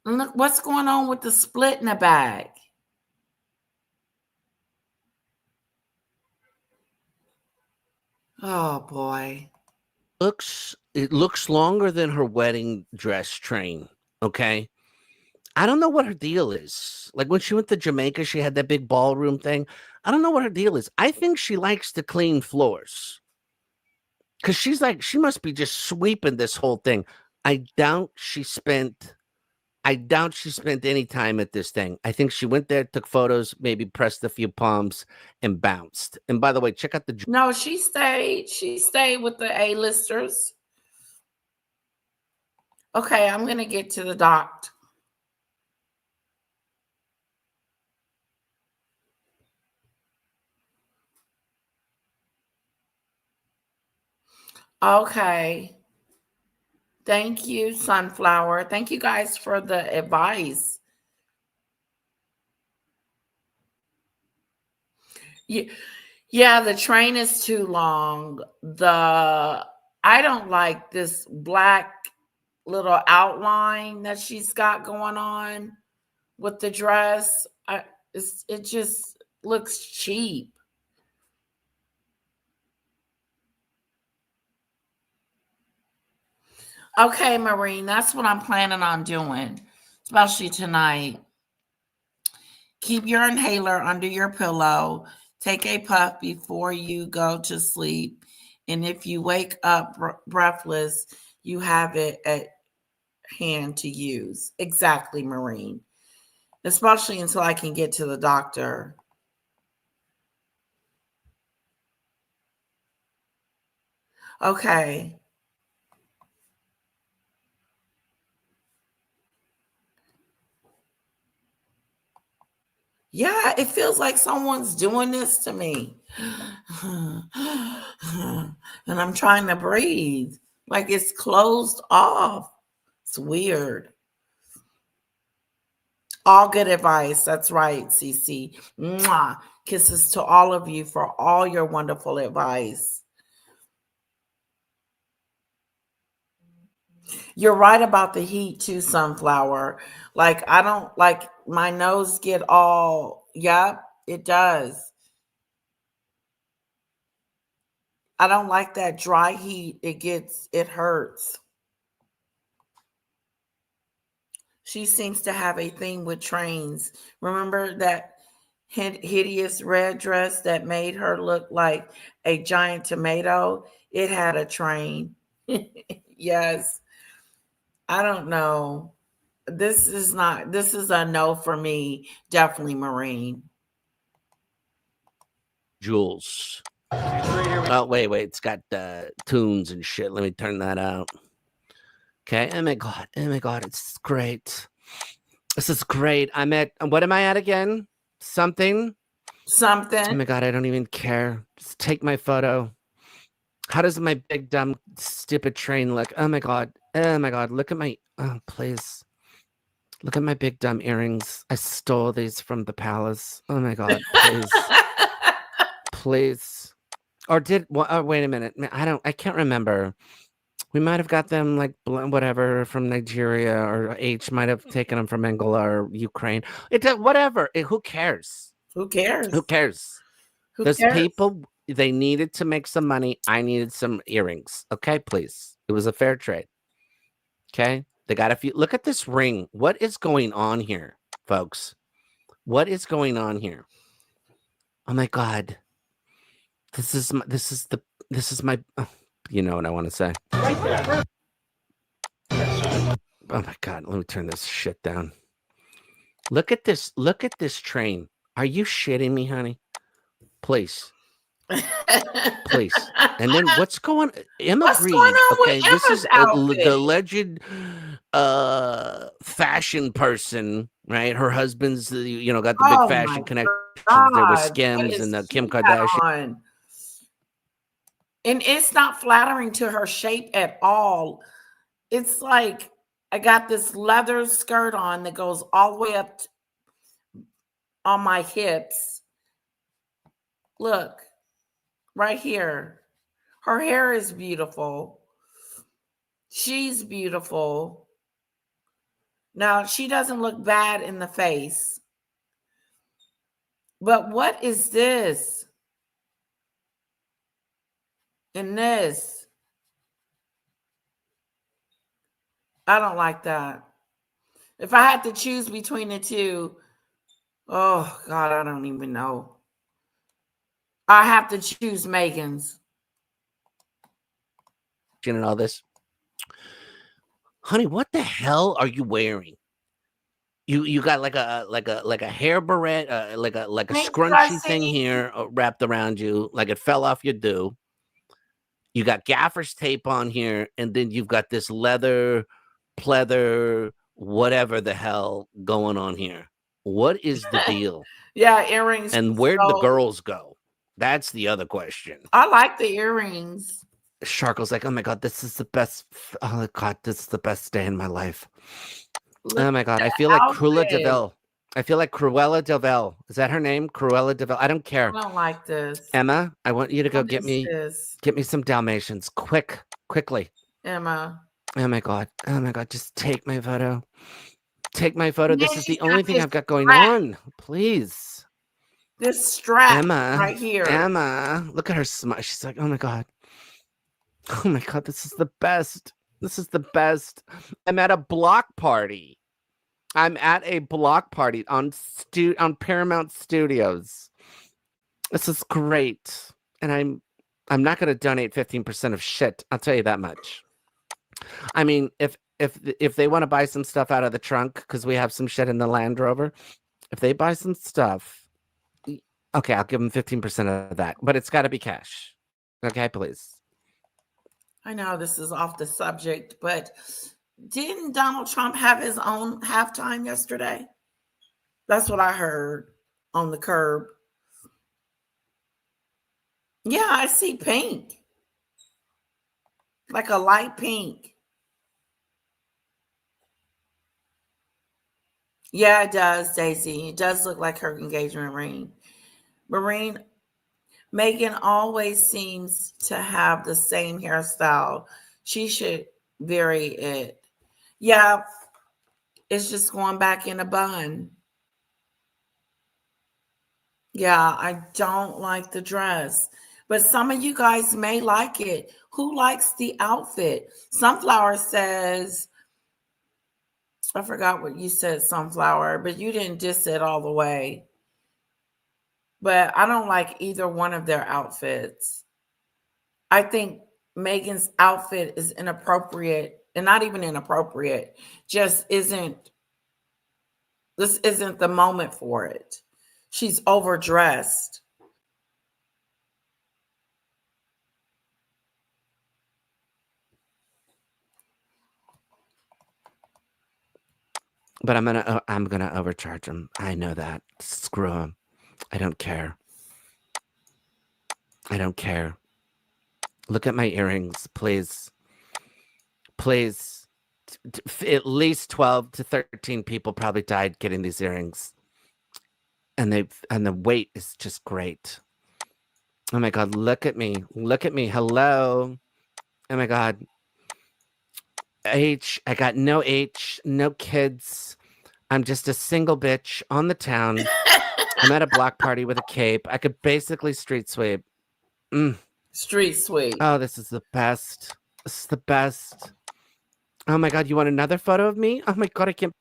Look what's going on with the split in the bag. Oh boy. It looks longer than her wedding dress train. Okay. I don't know what her deal is. Like when she went to Jamaica, she had that big ballroom thing. I don't know what her deal is. I think she likes to clean floors. Because she's like, she must be just sweeping this whole thing. I doubt she spent any time at this thing. I think she went there, took photos, maybe pressed a few palms, and bounced. And by the way, check out the. No, she stayed. She stayed with the A-listers. Okay, I'm gonna get to the doc. Okay. Thank you, Sunflower. Thank you guys for the advice. Yeah, the train is too long. I don't like this black little outline that she's got going on with the dress. It just looks cheap. Okay, Maureen, that's what I'm planning on doing, especially tonight. Keep your inhaler under your pillow. Take a puff before you go to sleep. And if you wake up breathless, you have it at hand to use. Exactly, Maureen. Especially until I can get to the doctor. Okay. Yeah, it feels like someone's doing this to me. And I'm trying to breathe. Like it's closed off. It's weird. All good advice. That's right, Cece. Mwah. Kisses to all of you for all your wonderful advice. You're right about the heat too, Sunflower. Like I don't like my nose get all, yep, it does. I don't like that dry heat. It hurts. She seems to have a thing with trains. Remember that hideous red dress that made her look like a giant tomato? It had a train. Yes. I don't know. This is a no for me. Definitely Marine. Jules. Oh, wait. It's got tunes and shit. Let me turn that out. Okay. Oh my God. It's great. This is great. What am I at again? Something? Oh my God. I don't even care. Just take my photo. How does my big, dumb, stupid train look? Oh my God. Look at my, oh, please. Look at my big, dumb earrings. I stole these from the palace. Oh my God. Please. Please. Or wait a minute. I can't remember. We might have got them like whatever from Nigeria, or H might have taken them from Angola or Ukraine. Whatever. Who cares? Who cares? Who cares? Who Those cares? people, they needed to make some money. I needed some earrings. Okay, please. It was a fair trade. Okay. They got a few. Look at this ring. What is going on here, folks? What is going on here? Oh my God. This is my, oh, you know what I want to say. Oh my God. Let me turn this shit down. Look at this. Look at this train. Are you shitting me, honey? Please. Please. And then what's going on? Emma What's Green. going on Okay. with This Emma's is outfit? the alleged fashion person, right? Her husband's, got the big Oh fashion my connection there with God. What Skims is and she Kim got Kardashian. on? And it's not flattering to her shape at all. It's like I got this leather skirt on that goes all the way up on my hips. Look, right here. Her hair is beautiful. She's beautiful. Now, she doesn't look bad in the face. But what is this? In this? I don't like that. If I had to choose between the two, oh God, I don't even know. I have to choose Meghan's. And all this. Honey, what the hell are you wearing? You got like a hair barrette, like a Pink scrunchy thing dressing. here wrapped around you, like it fell off your do. You got gaffer's tape on here, and then you've got this leather, pleather, whatever the hell going on here. What is the deal? Yeah, earrings. And where'd the So girls go? That's the other question. I like the earrings. Sharkle's like, oh my God, this is the best. Oh God, this is the best day in my life. Look Oh my God, at I feel the like Cruella outfit. Deville. I feel like Cruella Deville. Is that her name? Cruella Deville. I don't care. I don't like this. Emma, I want you to go What get is me this? some Dalmatians. Quickly. Emma. Oh my God. Just take my photo. Take my photo. And then This is she's the got only thing this I've got going strap. on. Please. This strap Emma. right here. Emma. Look at her smile. She's like, oh my God. Oh my God. This is the best. This is the best. I'm at a block party. I'm at a block party on Paramount Studios. This is great. And I'm not going to donate 15% of shit. I'll tell you that much. I mean, if they want to buy some stuff out of the trunk, because we have some shit in the Land Rover, if they buy some stuff, okay, I'll give them 15% of that, but it's got to be cash. Okay, please. I know this is off the subject, but didn't Donald Trump have his own halftime yesterday? That's what I heard on the curb. Yeah, I see pink. Like a light pink. Yeah, it does, Daisy. It does look like her engagement ring. Meghan always seems to have the same hairstyle. She should very it. Yeah, it's just going back in a bun. Yeah, I don't like the dress. But some of you guys may like it. Who likes the outfit? Sunflower says, I forgot what you said, Sunflower, but you didn't diss it all the way. But I don't like either one of their outfits. I think Megan's outfit is inappropriate, and not even inappropriate, just isn't, this isn't the moment for it. She's overdressed. But I'm gonna overcharge him. I know that. Screw him. I don't care. I don't care. Look at my earrings, please. Please. At least 12 to 13 people probably died getting these earrings. And the weight is just great. Oh my god, look at me. Look at me. Hello. Oh my god. H, I got no H, no kids. I'm just a single bitch on the town. I'm at a block party with a cape. I could basically street sweep. Street sweep. Oh, this is the best. This is the best. Oh my god, you want another photo of me? Oh my god, I can't.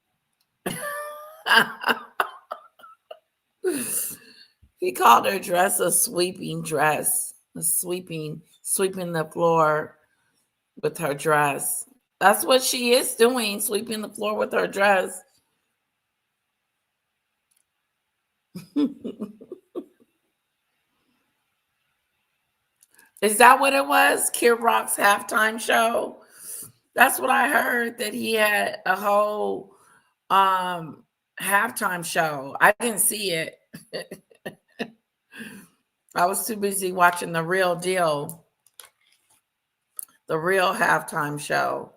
He called her dress a sweeping dress. Sweeping the floor with her dress. That's what she is doing, sweeping the floor with her dress. Is that what it was? Kid Rock's halftime show? That's what I heard, that he had a whole halftime show. I didn't see it. I was too busy watching The Real Deal, the real halftime show.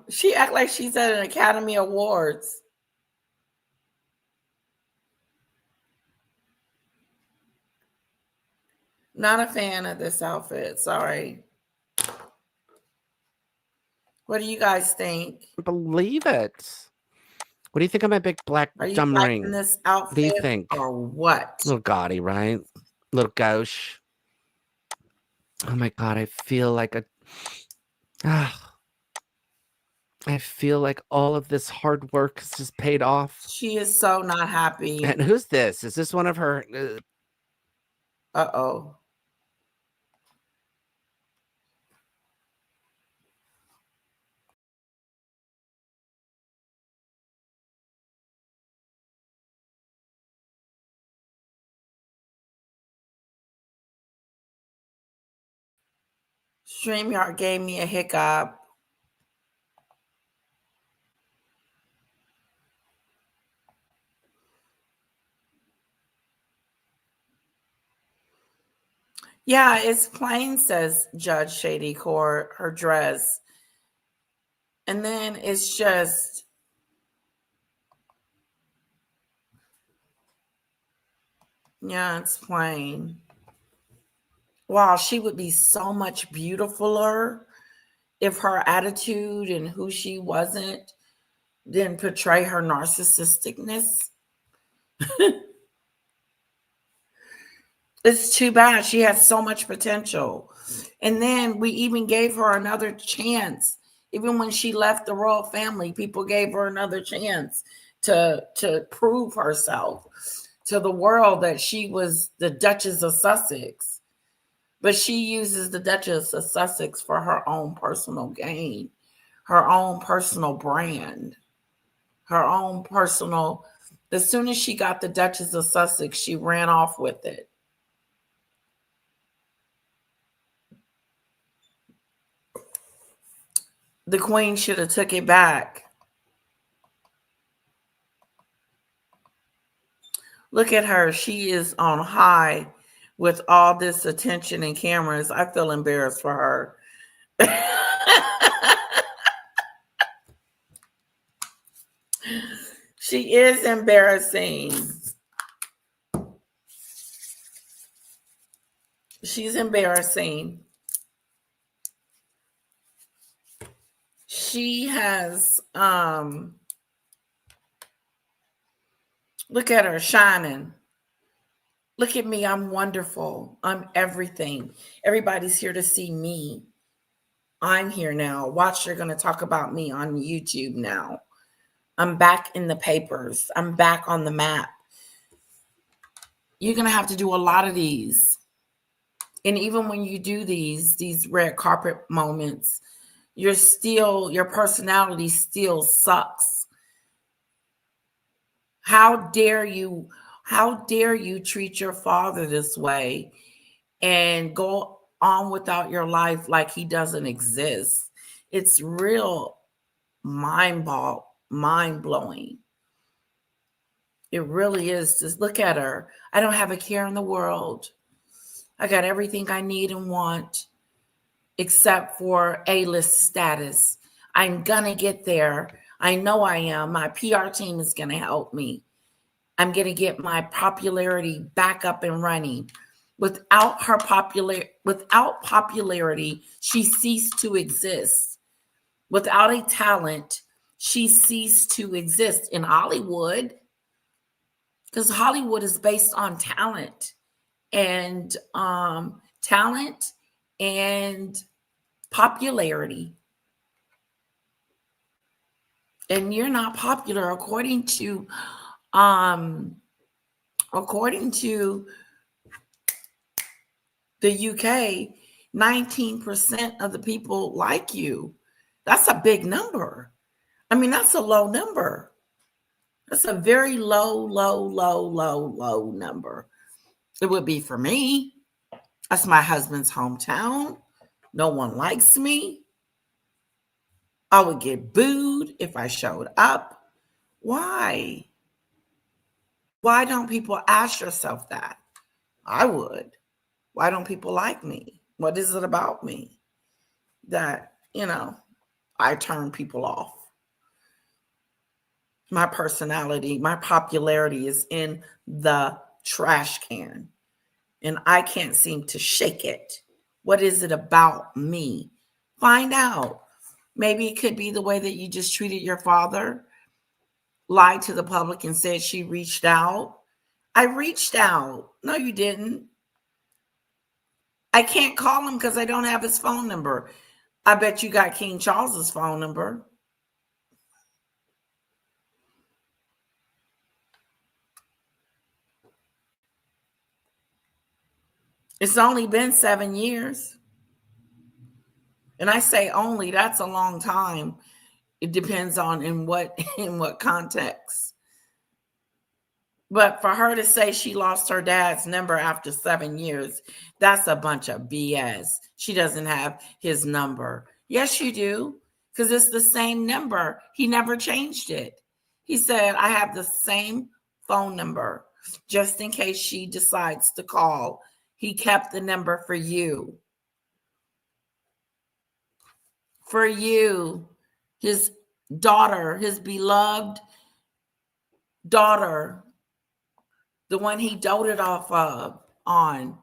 She act like she's at an Academy Awards. Not a fan of this outfit. Sorry. What do you guys think? Believe it. What do you think of my big black Are you dumb liking ring? this What outfit do you think? or what? Little gaudy, right? Little gauche. Oh my god, I feel like I feel like all of this hard work has just paid off. She is so not happy. And who's this? Is this one of her? Uh-oh. StreamYard gave me a hiccup. Yeah, it's plain, says Judge Shady Court, her dress. And then it's just, yeah, it's plain. Wow, she would be so much beautifuler if her attitude and who she wasn't didn't portray her narcissisticness. It's too bad. She has so much potential. And then we even gave her another chance. Even when she left the royal family, people gave her another chance to prove herself to the world that she was the Duchess of Sussex. But she uses the Duchess of Sussex for her own personal gain, her own personal brand, her own personal. As soon as she got the Duchess of Sussex, she ran off with it. The Queen should have took it back. Look at her. She is on high with all this attention and cameras. I feel embarrassed for her. She is embarrassing. She's embarrassing. she has look at her shining. Look at me, I'm wonderful. I'm everything. Everybody's here to see me. I'm here now. Watch, they're going to talk about me on YouTube now. I'm back in the papers. I'm back on the map. You're going to have to do a lot of these. And even when you do these red carpet moments, your personality still sucks. How dare you treat your father this way and go on without your life like he doesn't exist? It's real mind-blowing. It really is. Just look at her. I don't have a care in the world. I got everything I need and want except for A-list status. I'm gonna get there. I know I am. My PR team is gonna help me. I'm gonna get my popularity back up and running. Without popularity, she ceased to exist. Without a talent, she ceased to exist in Hollywood, because Hollywood is based on talent and popularity. And you're not popular according to the UK. 19% of the people like you. That's a big number. I mean, that's a low number. That's a very low number. It would be for me. That's my husband's hometown. No one likes me. I would get booed if I showed up. Why? Why don't people ask yourself that? I would. Why don't people like me? What is it about me that, I turn people off? My personality, my popularity is in the trash can, and I can't seem to shake it. What is it about me? Find out. Maybe it could be the way that you just treated your father, lied to the public and said she reached out. I reached out. No, you didn't. I can't call him because I don't have his phone number. I bet you got King Charles's phone number. It's only been 7 years. And I say only, that's a long time. It depends on in what context. But for her to say she lost her dad's number after 7 years, that's a bunch of BS. She doesn't have his number. Yes, you do, because it's the same number. He never changed it. He said, I have the same phone number just in case she decides to call. He kept the number for you. For you, his daughter, his beloved daughter, the one he doted on,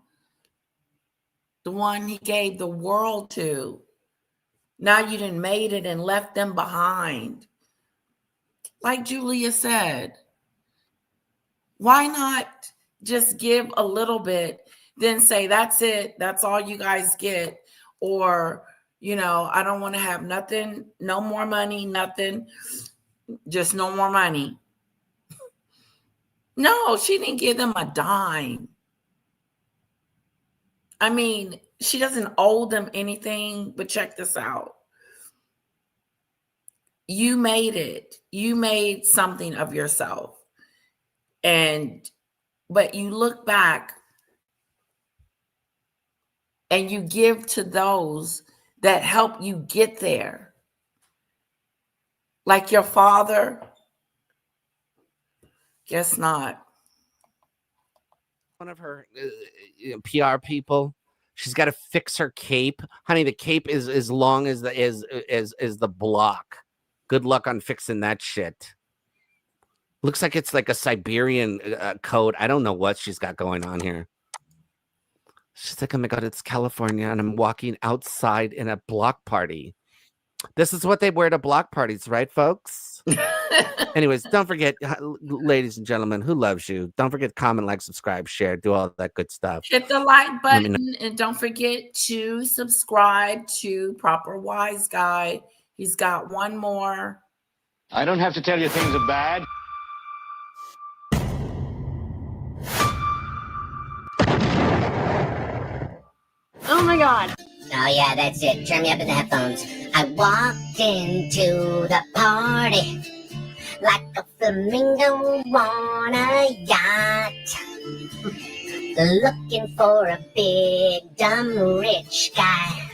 the one he gave the world to. Now you done made it and left them behind. Like Julia said, why not just give a little bit, then say, that's it, that's all you guys get? Or, I don't want to have nothing, no more money, nothing, just no more money. No, she didn't give them a dime. I mean, she doesn't owe them anything, but check this out. You made it. You made something of yourself. But you look back and you give to those that help you get there. Like your father? Guess not. One of her PR people, she's got to fix her cape. Honey, the cape is as long as the block. Good luck on fixing that shit. Looks like it's like a Siberian coat. I don't know what she's got going on here. She's like, oh my God, it's California, and I'm walking outside in a block party. This is what they wear to block parties, right, folks? Anyways, don't forget, ladies and gentlemen, who loves you? Don't forget, comment, like, subscribe, share, do all that good stuff. Hit the like Let me know. button and don't forget to subscribe to Proper Wise Guy. He's got one more. I don't have to tell you things are bad. Oh my god. Oh yeah, that's it. Turn me up in the headphones. I walked into the party like a flamingo on a yacht, looking for a big dumb rich guy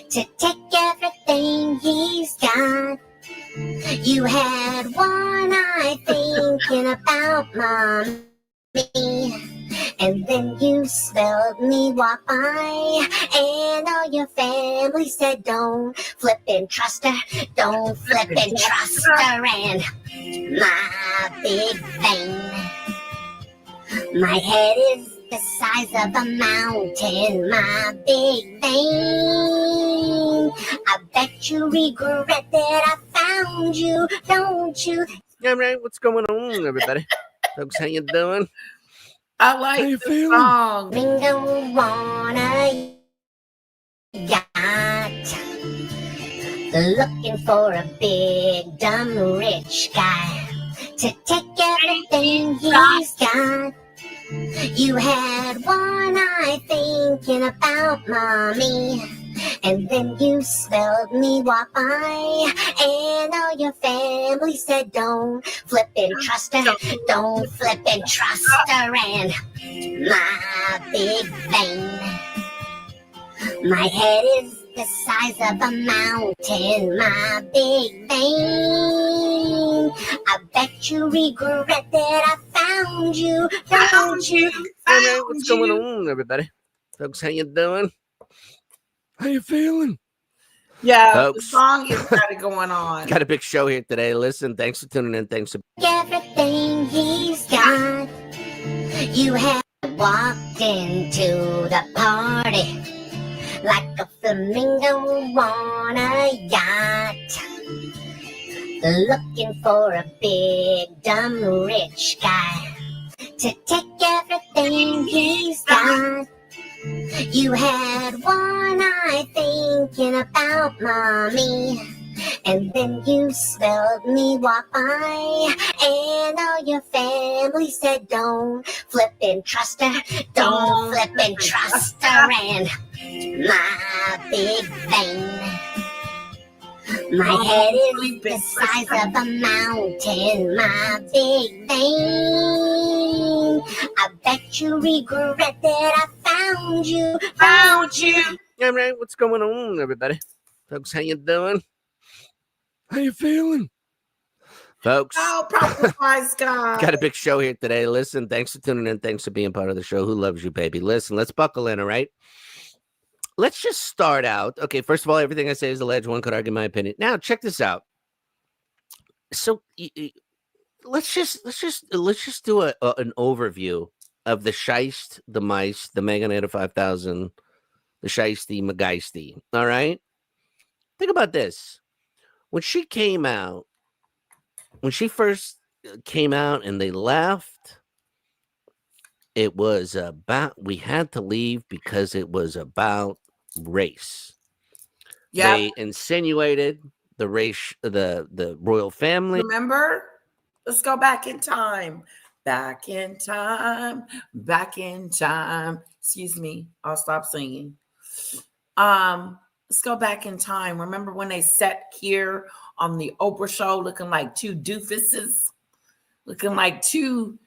to take everything he's got. You had one eye thinking about mommy, and then you smelled me walk by, and all your family said, don't flip and trust her, don't flip and trust her, and my big vein, my head is the size of a mountain, my big vein, I bet you regret that I found you, don't you? Yeah, right. What's going on, everybody? Folks, how you doing? I like the song. Bingo on a yacht, looking for a big dumb rich guy to take everything he's got. You had one eye thinking about mommy, and then you smelled me walk by, and all your family said, don't flip and trust her, don't flip and trust her, and my big vein, my head is the size of a mountain, my big vein, I bet you regret that I found you, don't you? All right, what's going on, everybody? Folks, how you doing? How you feeling? Yeah, Folks. the song is kind of going on. Got a big show here today. Listen, thanks for tuning in. Thanks for Everything he's got. You had walked into the party like a flamingo on a yacht, looking for a big dumb rich guy to take everything he's got. You had one eye thinking about mommy, and then you smelled me walk by, and all your family said, don't flip and trust her, don't flip and trust her, and my big vein, my head is the size of a mountain, my big vein, I bet you regret that I found you. All right, what's going on, everybody? Folks, how you doing? How you feeling? Folks, Oh, Proper Wise Guy. got a big show here today. Listen, thanks for tuning in. Thanks for being part of the show. Who loves you, baby? Listen, let's buckle in, all right? Let's just start out. Okay, first of all, everything I say is alleged. One could argue my opinion. Now, check this out. So, let's just do an overview of the Scheist, the Mice, the Meghan 5000, the Scheisty, McGeisty. All right. Think about this. When she came out, when she first came out and they left, it was about, we had to leave because it was about race. Yeah, They insinuated the race, the royal family. remember? Let's go back in time. Back in time. Back in time. Excuse me. I'll stop singing. Let's go back in time. Remember when they sat here on the Oprah show looking like two doofuses, looking like two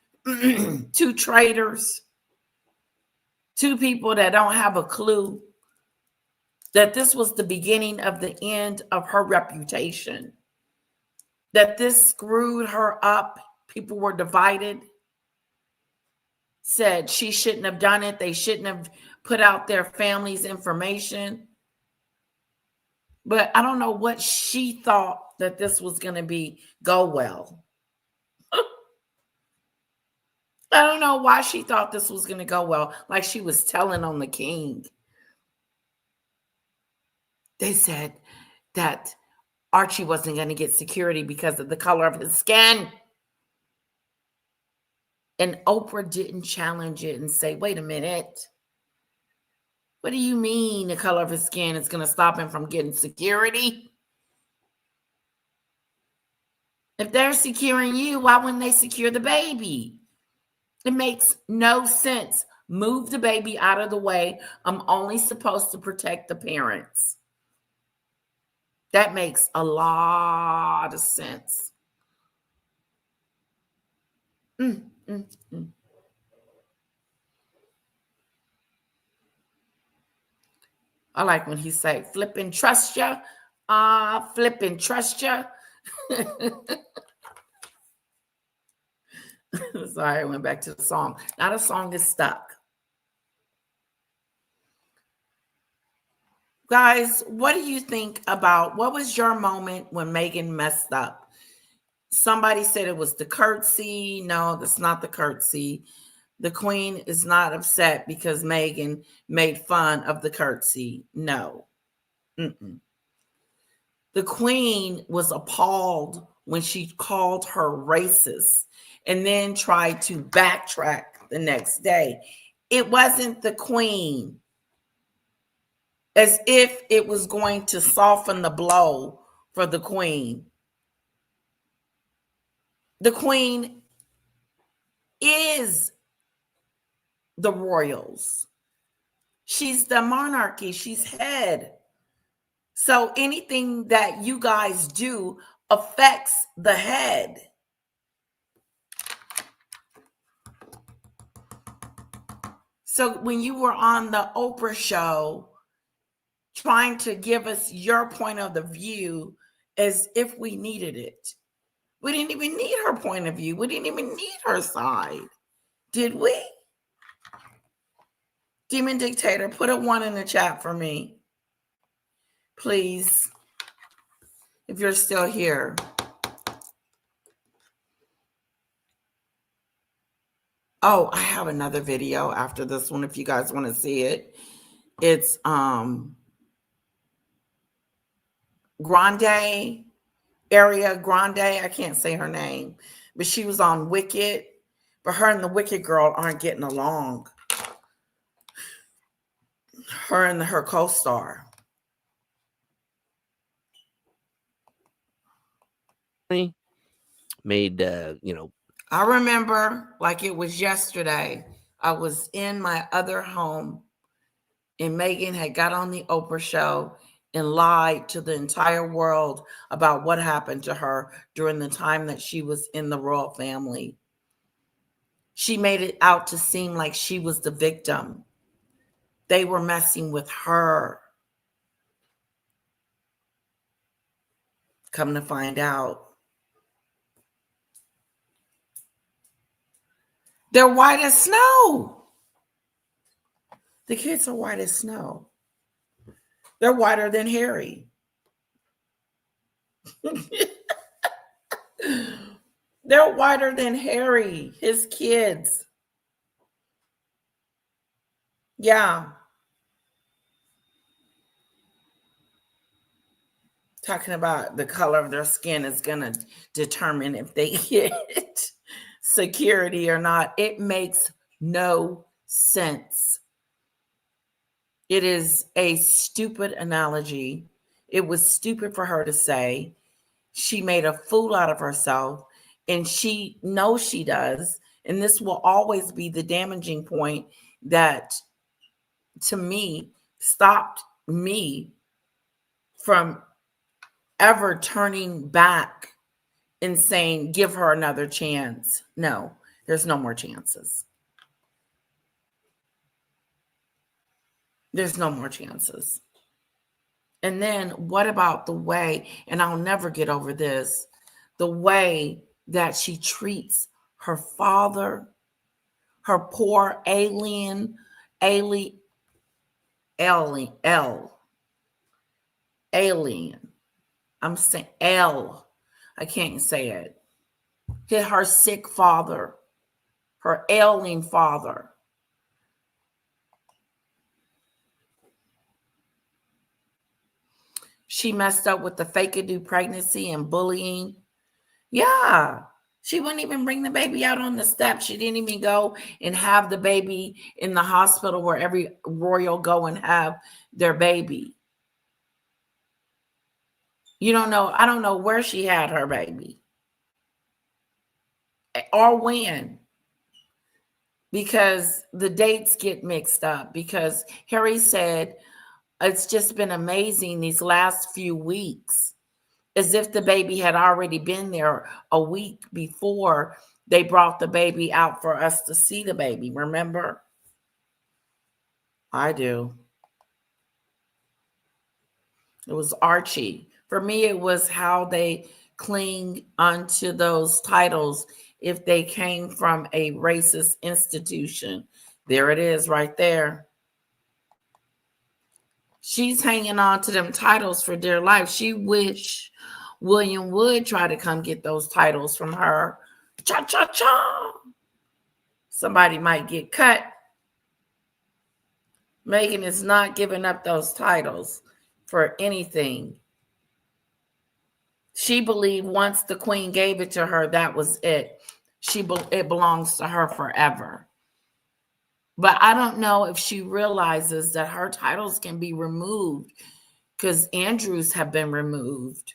traitors, two people that don't have a clue, that this was the beginning of the end of her reputation, that this screwed her up. People were divided, said she shouldn't have done it. They shouldn't have put out their family's information. But I don't know what she thought that this was going to go well. I don't know why she thought this was going to go well, like she was telling on the king. They said that Archie wasn't going to get security because of the color of his skin. And Oprah didn't challenge it and say, wait a minute. What do you mean the color of his skin is going to stop him from getting security? If they're securing you, why wouldn't they secure the baby? It makes no sense. Move the baby out of the way. I'm only supposed to protect the parents. That makes a lot of sense. I like when he say, flippin' trust ya. Flippin' trust ya. Sorry, I went back to the song. Now the song is stuck. Guys, what do you think about, what was your moment when Meghan messed up? Somebody said it was the curtsy. No, that's not the curtsy. The queen is not upset because Meghan made fun of the curtsy. No. Mm-mm. The queen was appalled when she called her racist and then tried to backtrack the next day. It wasn't the queen. As if it was going to soften the blow for the queen. The queen is the royals. She's the monarchy. She's head. So anything that you guys do affects the head. So when you were on the Oprah show trying to give us your point of the view as if we needed it. We didn't even need her point of view. We didn't even need her side. Did we? Demon Dictator, put a 1 in the chat for me. Please. If you're still here. Oh, I have another video after this one if you guys want to see it. It's Grande, Area Grande. I can't say her name, but she was on Wicked. But her and the Wicked girl aren't getting along. Her and her co-star. Made, I remember like it was yesterday. I was in my other home and Meghan had got on the Oprah show and lied to the entire world about what happened to her during the time that she was in the royal family. She made it out to seem like she was the victim. They were messing with her. Come to find out, they're white as snow. The kids are white as snow. They're whiter than Harry. They're whiter than Harry, his kids. Yeah. Talking about the color of their skin is going to determine if they get security or not. It makes no sense. It is a stupid analogy. It was stupid for her to say. She made a fool out of herself, and she knows she does. And this will always be the damaging point that, to me, stopped me from ever turning back and saying, give her another chance. No, there's no more chances. There's no more chances. And then what about the way, and I'll never get over this, the way that she treats her father, her poor alien. I'm saying L. I can't say it. Her sick father, her ailing father. She messed up with the fake-a-do pregnancy and bullying. Yeah. She wouldn't even bring the baby out on the steps. She didn't even go and have the baby in the hospital where every royal go and have their baby. You don't know. I don't know where she had her baby or when, because the dates get mixed up. Because Harry said it's just been amazing these last few weeks, as if the baby had already been there a week before they brought the baby out for us to see the baby. Remember? I do. It was Archie. For me, it was how they cling onto those titles if they came from a racist institution. There it is right there. She's hanging on to them titles for dear life. She wish William would try to come get those titles from her. Cha-cha-cha. Somebody might get cut. Meghan is not giving up those titles for anything. She believed once the queen gave it to her, that was it. It belongs to her forever. But I don't know if she realizes that her titles can be removed, because Andrew's have been removed.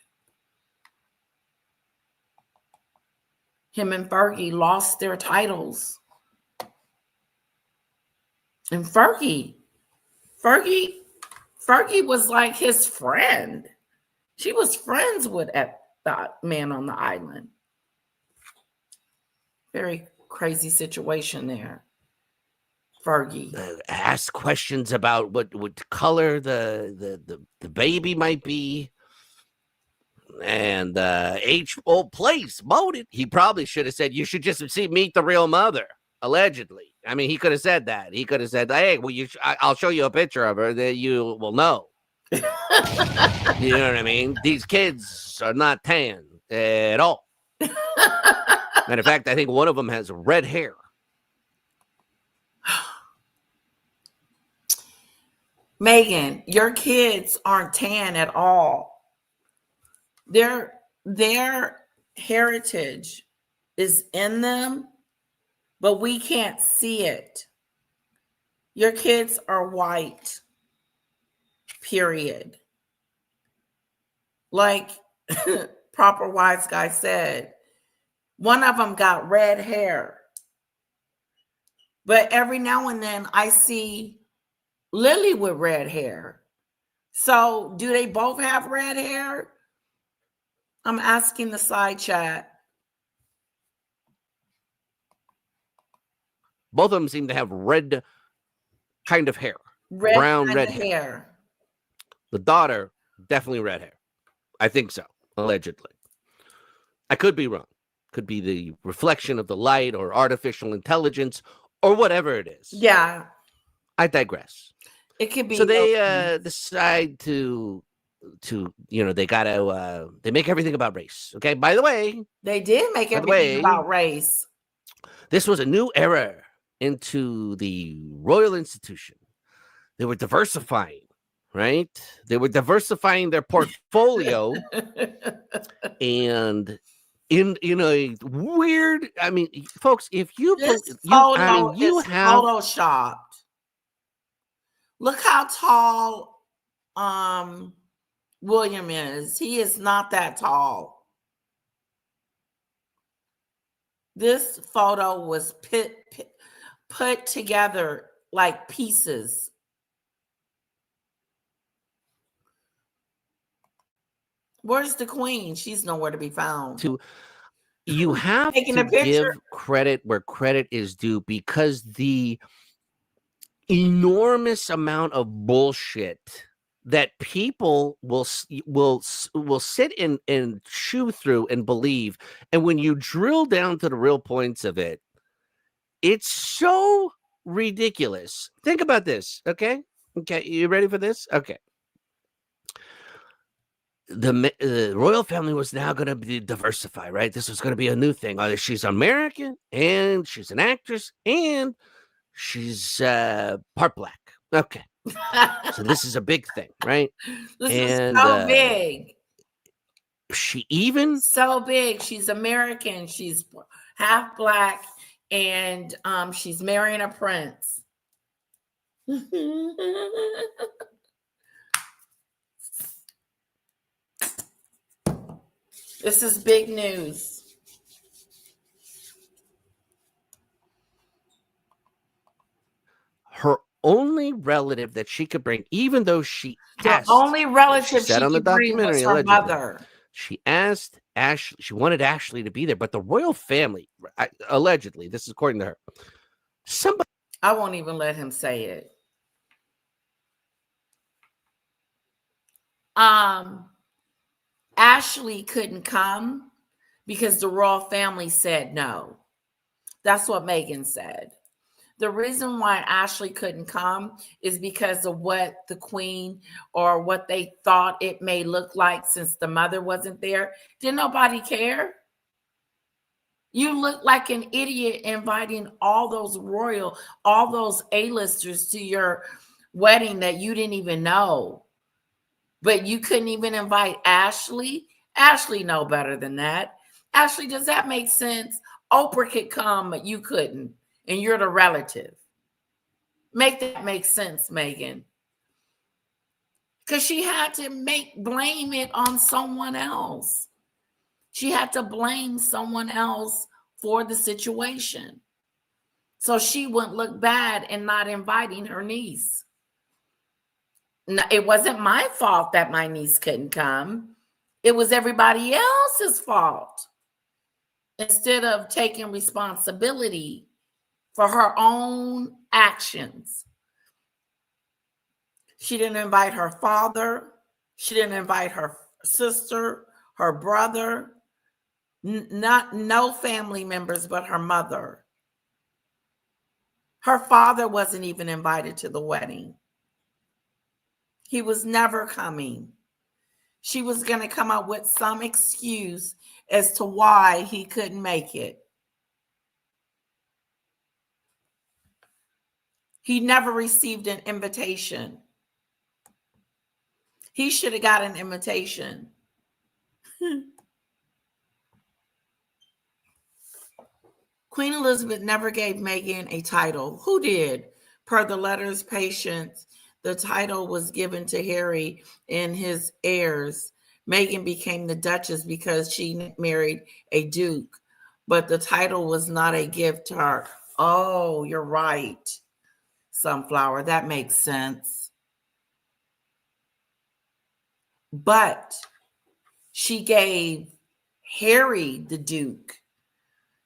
Him and Fergie lost their titles. And Fergie was like his friend. She was friends with the man on the island. Very crazy situation there. Fergie. Ask questions about what color the baby might be. And place voted. He probably should have said, you should just meet the real mother, allegedly. I mean, he could have said that. He could have said, hey, well, I'll show you a picture of her that you will know. You know what I mean? These kids are not tan at all. Matter of fact, I think one of them has red hair. Meghan, your kids aren't tan at all. Their heritage is in them, but we can't see it. Your kids are white, period. Like Proper Wise Guy said, one of them got red hair. But every now and then I see Lily with red hair. So do they both have red hair? I'm asking the side chat. Both of them seem to have red kind of hair. Brown red hair. The daughter, definitely red hair. I think so, allegedly. I could be wrong. Could be the reflection of the light or artificial intelligence or whatever it is. Yeah. I digress. It could be. So they decide to they gotta they make everything about race. Okay. By the way, they did make everything about race. This was a new era into the royal institution. They were diversifying, right? They were diversifying their portfolio, and in a weird. I mean, folks, if you this you have photoshopped. Look how tall William is. He is not that tall. This photo was put together like pieces. Where's the queen? She's nowhere to be found. You have to give credit where credit is due, because the enormous amount of bullshit that people will sit and chew through and believe, and when you drill down to the real points of it, it's so ridiculous. Think about this, okay? You ready for this? Okay. The royal family was now going to be diversified, right? This was going to be a new thing. She's American, and she's an actress, and she's part black. Okay. So this is a big thing, right? This And is so big. She even So big. She's American. She's half black, and she's marrying a prince. This is big news. her only relative that she could bring, even though she The asked, only relative said she on the could bring was documentary, her allegedly, mother. she asked Ashley, she wanted Ashley to be there, but the royal family, allegedly, this is according to her, somebody. I won't even let him say it. Ashley couldn't come because the royal family said no. That's what Meghan said. The reason why Ashley couldn't come is because of what the queen or what they thought it may look like since the mother wasn't there. Didn't nobody care? You look like an idiot inviting all those A-listers to your wedding that you didn't even know. But you couldn't even invite Ashley. Ashley know better than that. Ashley, does that make sense? Oprah could come, but you couldn't, and you're the relative. Make that make sense, Meghan. Because she had to blame it on someone else. She had to blame someone else for the situation. So she wouldn't look bad in not inviting her niece. No, it wasn't my fault that my niece couldn't come. It was everybody else's fault. Instead of taking responsibility for her own actions. She didn't invite her father. She didn't invite her sister, her brother, no family members but her mother. Her father wasn't even invited to the wedding. He was never coming. She was going to come up with some excuse as to why he couldn't make it. He never received an invitation. He should have got an invitation. Queen Elizabeth never gave Meghan a title. Who did? Per the letters, Patience, the title was given to Harry and his heirs. Meghan became the Duchess because she married a Duke, but the title was not a gift to her. Oh, you're right, Sunflower. That makes sense. But she gave Harry the Duke,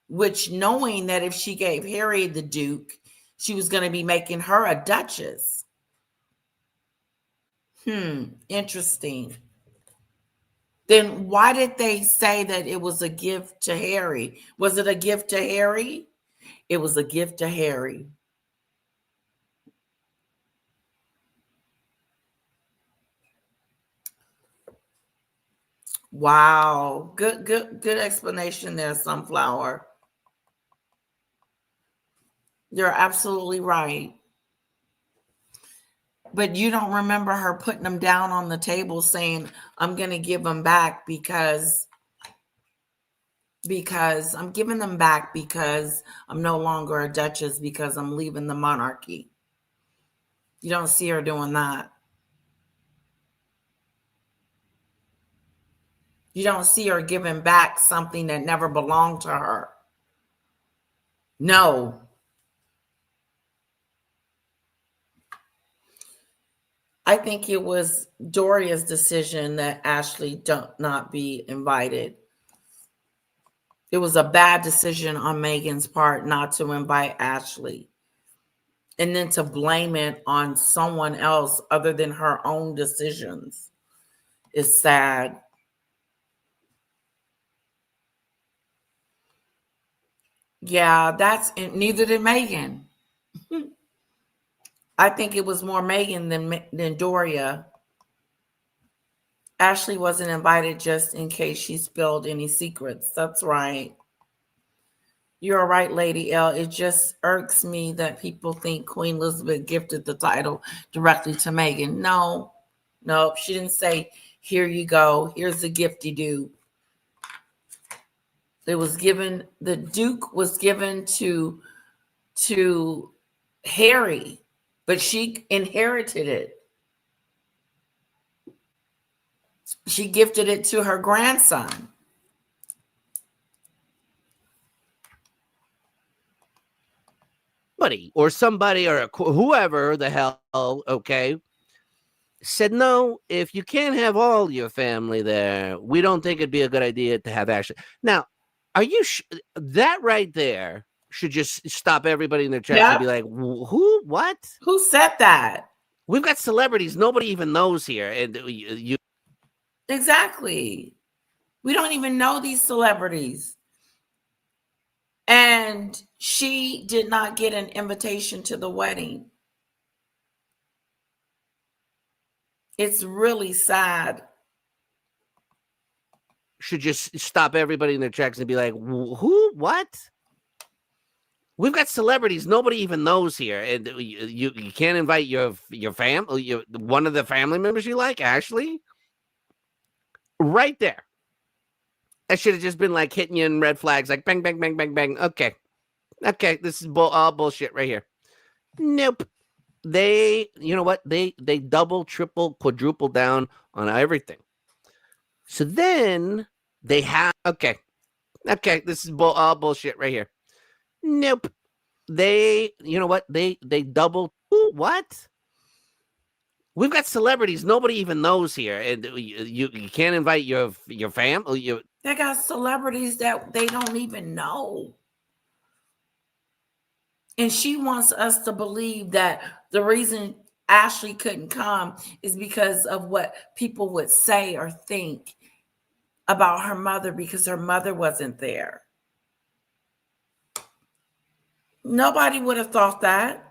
which knowing that if she gave Harry the Duke, she was going to be making her a Duchess. Interesting. Then why did they say that it was a gift to Harry? Was it a gift to Harry? It was a gift to Harry. Wow. Good explanation there, Sunflower. You're absolutely right. But you don't remember her putting them down on the table saying, I'm going to give them back because I'm giving them back because I'm no longer a Duchess because I'm leaving the monarchy. You don't see her doing that. You don't see her giving back something that never belonged to her. No. I think it was Doria's decision that Ashley not be invited. It was a bad decision on Meghan's part not to invite Ashley. And then to blame it on someone else other than her own decisions is sad. Yeah, neither did Meghan. I think it was more Meghan than Doria. Ashley wasn't invited just in case she spilled any secrets. That's right. You're right, Lady L. It just irks me that people think Queen Elizabeth gifted the title directly to Meghan. No, no, she didn't say, here you go, here's the gift you do. It was given, the Duke was given to Harry, but she inherited it. She gifted it to her grandson. Or somebody or whoever the hell, okay, said, no, if you can't have all your family there, we don't think it'd be a good idea to have Ashley. Now, are you that right there should just stop everybody in their tracks and be like, who, what? Who said that? We've got celebrities nobody even knows here. And you exactly. We don't even know these celebrities. And she did not get an invitation to the wedding. It's really sad. Should just stop everybody in their tracks and be like, who, what? We've got celebrities nobody even knows here, and you can't invite your family, one of the family members you like, Ashley. Right there, that should have just been like hitting you in red flags, like bang, bang, bang, bang, bang. Okay, this is all bullshit right here. Nope. They, you know what? They double, triple, quadruple down on everything. So then they have okay, this is all bullshit right here. Nope. They, you know what? They double. What? We've got celebrities nobody even knows here, and you can't invite your family. They got celebrities that they don't even know. And she wants us to believe that the reason Ashley couldn't come is because of what people would say or think about her mother because her mother wasn't there. Nobody would have thought that.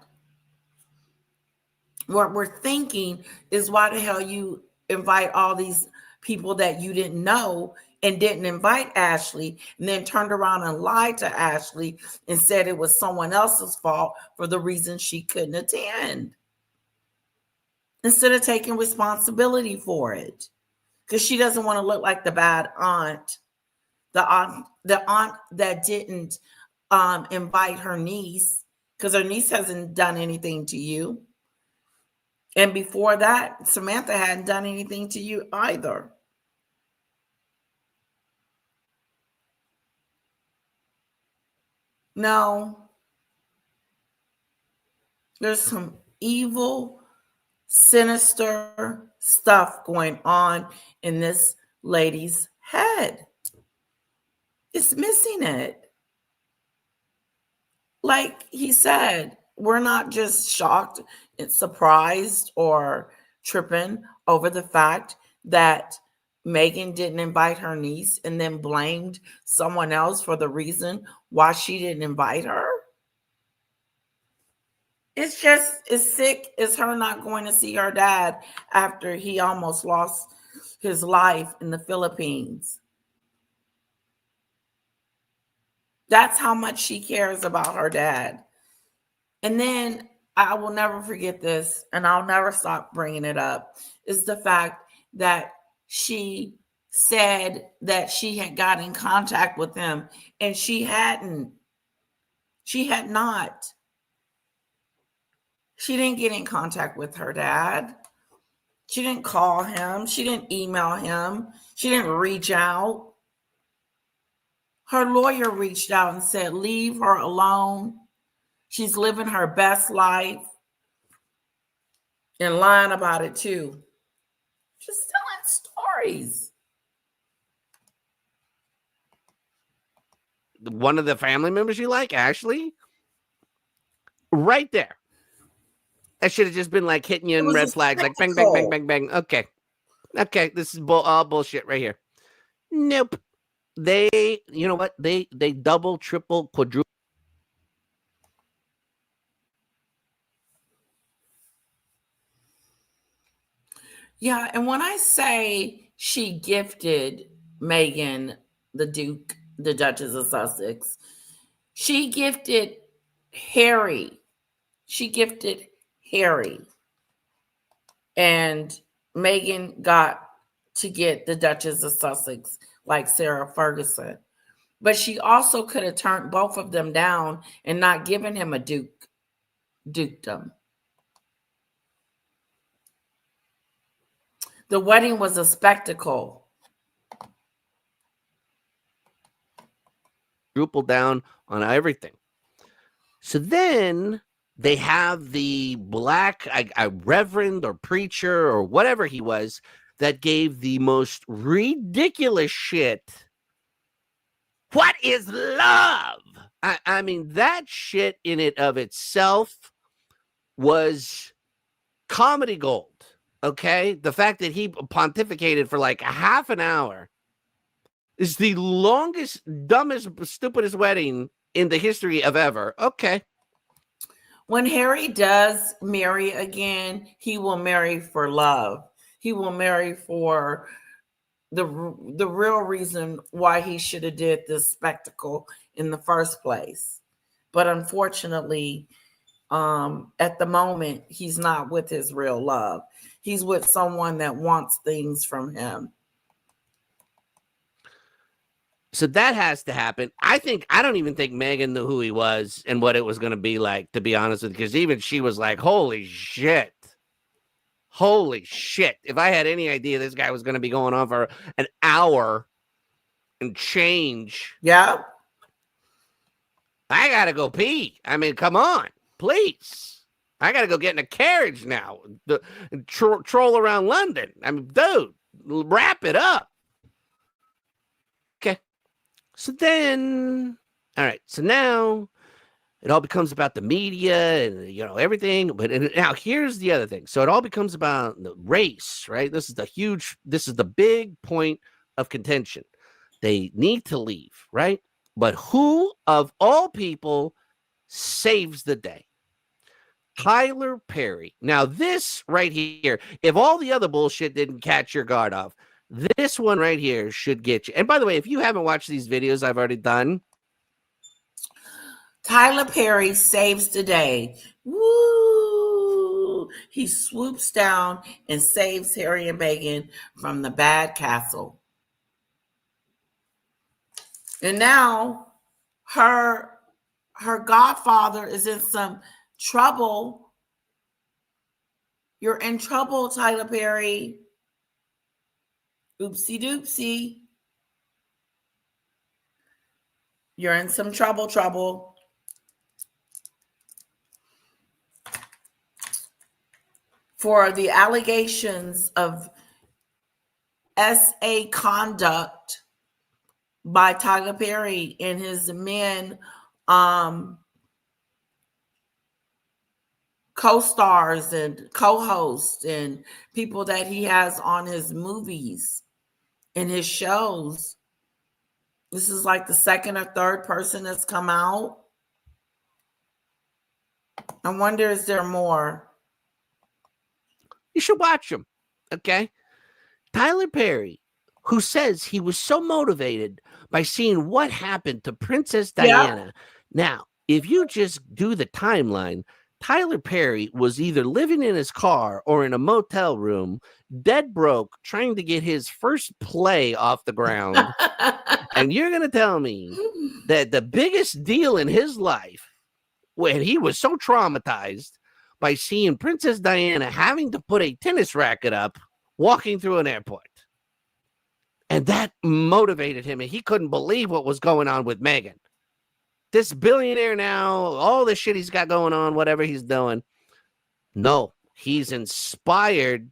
What we're thinking is why the hell you invite all these people that you didn't know and didn't invite Ashley, and then turned around and lied to Ashley and said it was someone else's fault for the reason she couldn't attend, instead of taking responsibility for it, because she doesn't want to look like the bad aunt, the aunt that didn't invite her niece, because her niece hasn't done anything to you. And before that, Samantha hadn't done anything to you either. No. There's some evil, sinister stuff going on in this lady's head. It's missing it. Like he said, we're not just shocked and surprised or tripping over the fact that Meghan didn't invite her niece and then blamed someone else for the reason why she didn't invite her. It's just as sick as her not going to see her dad after he almost lost his life in the Philippines. That's how much she cares about her dad. And then I will never forget this, and I'll never stop bringing it up, is the fact that she said that she had got in contact with him, and she hadn't. She had not. She didn't get in contact with her dad. She didn't call him. She didn't email him. She didn't reach out. Her lawyer reached out and said, leave her alone. She's living her best life. And lying about it too. Just telling stories. One of the family members you like, Ashley? Right there. That should have just been like hitting you in red flags, like bang, bang, bang, bang, bang. Okay, this is all bullshit right here. Nope. They, you know what? They double, triple, quadruple. Yeah, and when I say she gifted Meghan, the Duke, the Duchess of Sussex, She gifted Harry. She gifted Harry. And Meghan got to get the Duchess of Sussex, like Sarah Ferguson. But she also could have turned both of them down and not given him a dukedom. The wedding was a spectacle. Quadruple down on everything. So then they have the black reverend or preacher or whatever he was that gave the most ridiculous shit. What is love? I mean, that shit in it of itself was comedy gold. Okay? The fact that he pontificated for like a half an hour is the longest, dumbest, stupidest wedding in the history of ever. Okay. When Harry does marry again, he will marry for love. He will marry for the real reason why he should have did this spectacle in the first place. But unfortunately, at the moment, he's not with his real love. He's with someone that wants things from him. So that has to happen. I don't even think Meghan knew who he was and what it was going to be like, to be honest with you, because even she was like, holy shit. Holy shit. If I had any idea this guy was going to be going on for an hour and change. Yeah. I got to go pee. I mean, come on, please. I got to go get in a carriage now. Troll around London. I mean, dude, wrap it up. Okay. So then, all right. So now it all becomes about the media and, everything. But now here's the other thing. So it all becomes about the race, right? This is the big point of contention. They need to leave, right? But who of all people saves the day? Tyler Perry. Now this right here, if all the other bullshit didn't catch your guard off, this one right here should get you. And by the way, if you haven't watched these videos I've already done, Tyler Perry saves the day. Woo! He swoops down and saves Harry and Meghan from the bad castle. And now her godfather is in some trouble. You're in trouble, Tyler Perry. Oopsie doopsie. You're in some trouble. For the allegations of SA conduct by Tyler Perry and his men co-stars and co-hosts and people that he has on his movies and his shows. This is like the second or third person that's come out. I wonder, is there more? You should watch him, okay? Tyler Perry, who says he was so motivated by seeing what happened to Princess Diana. Yeah. Now, if you just do the timeline, Tyler Perry was either living in his car or in a motel room, dead broke, trying to get his first play off the ground. And you're going to tell me that the biggest deal in his life, when he was so traumatized by seeing Princess Diana having to put a tennis racket up walking through an airport. And that motivated him, and he couldn't believe what was going on with Meghan. This billionaire now, all the shit he's got going on, whatever he's doing. No, he's inspired.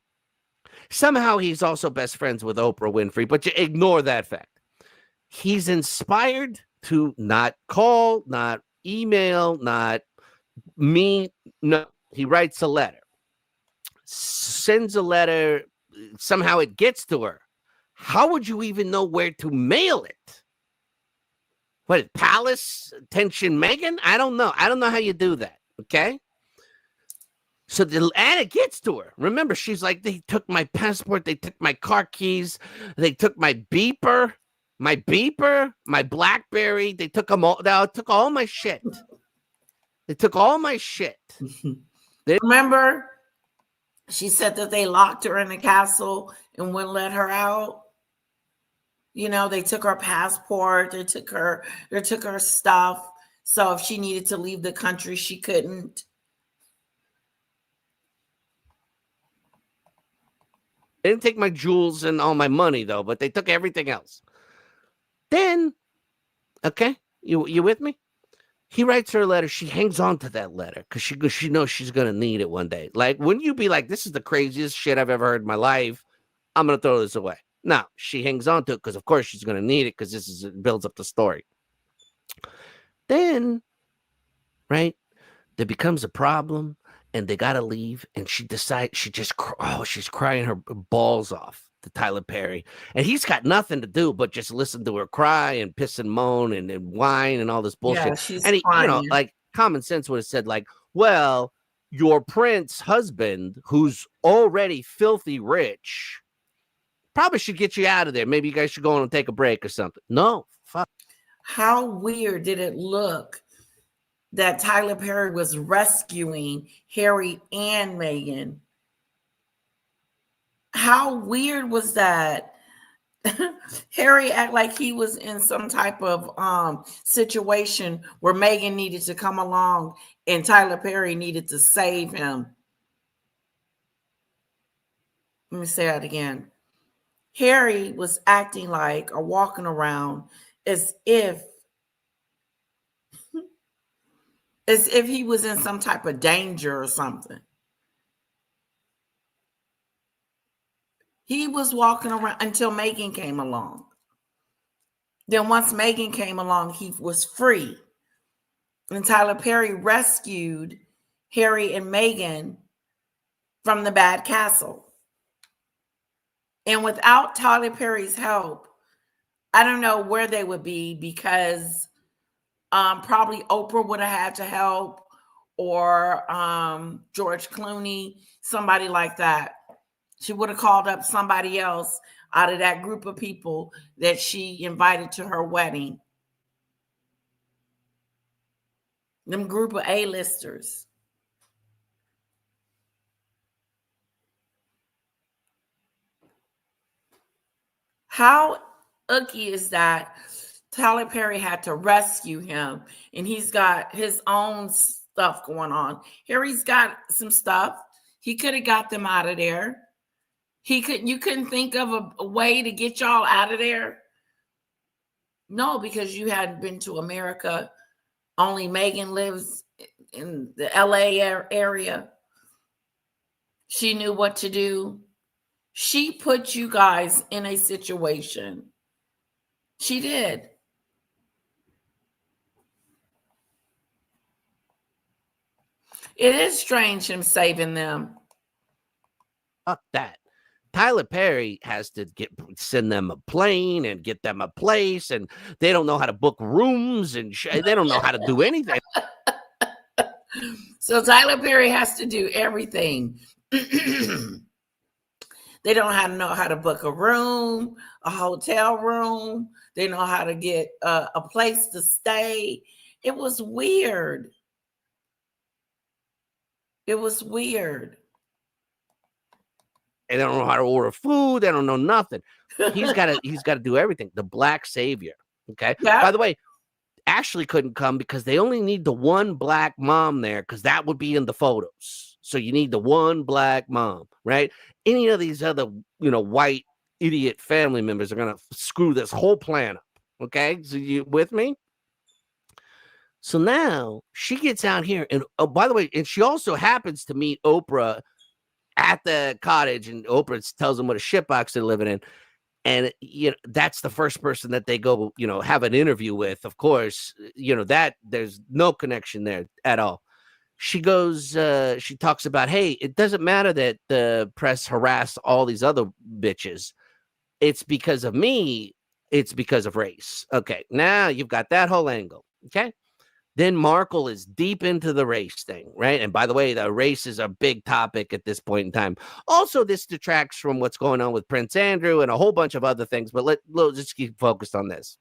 Somehow he's also best friends with Oprah Winfrey, but you ignore that fact. He's inspired to not call, not email, not meet. No, he writes a letter, sends a letter. Somehow it gets to her. How would you even know where to mail it? What, Palace Attention Meghan? I don't know. I don't know how you do that. Okay. So and it gets to her. Remember, she's like, they took my passport. They took my car keys. They took my beeper. my beeper, my BlackBerry. They took them all. They took all my shit. They took all my shit. Remember, she said that they locked her in the castle and wouldn't let her out. You know, they took her passport. They took her stuff. So if she needed to leave the country, she couldn't. They didn't take my jewels and all my money, though, but they took everything else. Then, okay, you with me? He writes her a letter. She hangs on to that letter because she knows she's going to need it one day. Like, wouldn't you be like, this is the craziest shit I've ever heard in my life. I'm going to throw this away. No, she hangs on to it because, of course, she's going to need it because it builds up the story. Then, right, there becomes a problem. And they got to leave. And she decides she's crying her balls off to Tyler Perry. And he's got nothing to do but just listen to her cry and piss and moan and whine and all this bullshit. Yeah, she's and he, crying. like common sense would have said, like, well, your prince husband, who's already filthy rich, probably should get you out of there. Maybe you guys should go on and take a break or something. No, fuck. How weird did it look that Tyler Perry was rescuing Harry and Meghan? How weird was that? Harry act like he was in some type of situation where Meghan needed to come along and Tyler Perry needed to save him. Let me say that again. Harry was acting like or walking around as if he was in some type of danger or something. He was walking around until Meghan came along. Then once Meghan came along, he was free. And Tyler Perry rescued Harry and Meghan from the bad castle. And without Tyler Perry's help, I don't know where they would be, because probably Oprah would have had to help, or George Clooney, somebody like that. She would have called up somebody else out of that group of people that she invited to her wedding. Them group of A-listers. How icky is that? Tyler Perry had to rescue him, and he's got his own stuff going on. Harry's got some stuff. He could have got them out of there. You couldn't think of a way to get y'all out of there? No, because you hadn't been to America. Only Meghan lives in the LA area. She knew what to do. She put you guys in a situation. She did. It is strange him saving them. Fuck that. Tyler Perry has to send them a plane and get them a place, and they don't know how to book rooms, and they don't know how to do anything. So Tyler Perry has to do everything. They don't know how to book a room, a hotel room. They know how to get a place to stay. It was weird. It was weird. They don't know how to order food. They don't know nothing. He's got to do everything. The black savior. Okay. Yeah. By the way, Ashley couldn't come because they only need the one black mom there, because that would be in the photos. So you need the one black mom, right? Any of these other, white idiot family members are gonna screw this whole plan up. Okay, so you with me? So now she gets out here, and oh, by the way, and she also happens to meet Oprah at the cottage, and Oprah tells them what a shitbox they're living in. And, that's the first person that they go, have an interview with. Of course, that there's no connection there at all. She goes, she talks about, hey, it doesn't matter that the press harassed all these other bitches. It's because of me. It's because of race. Okay. Now you've got that whole angle. Okay. Then Markle is deep into the race thing, right? And by the way, the race is a big topic at this point in time. Also, this detracts from what's going on with Prince Andrew and a whole bunch of other things, but let's just keep focused on this.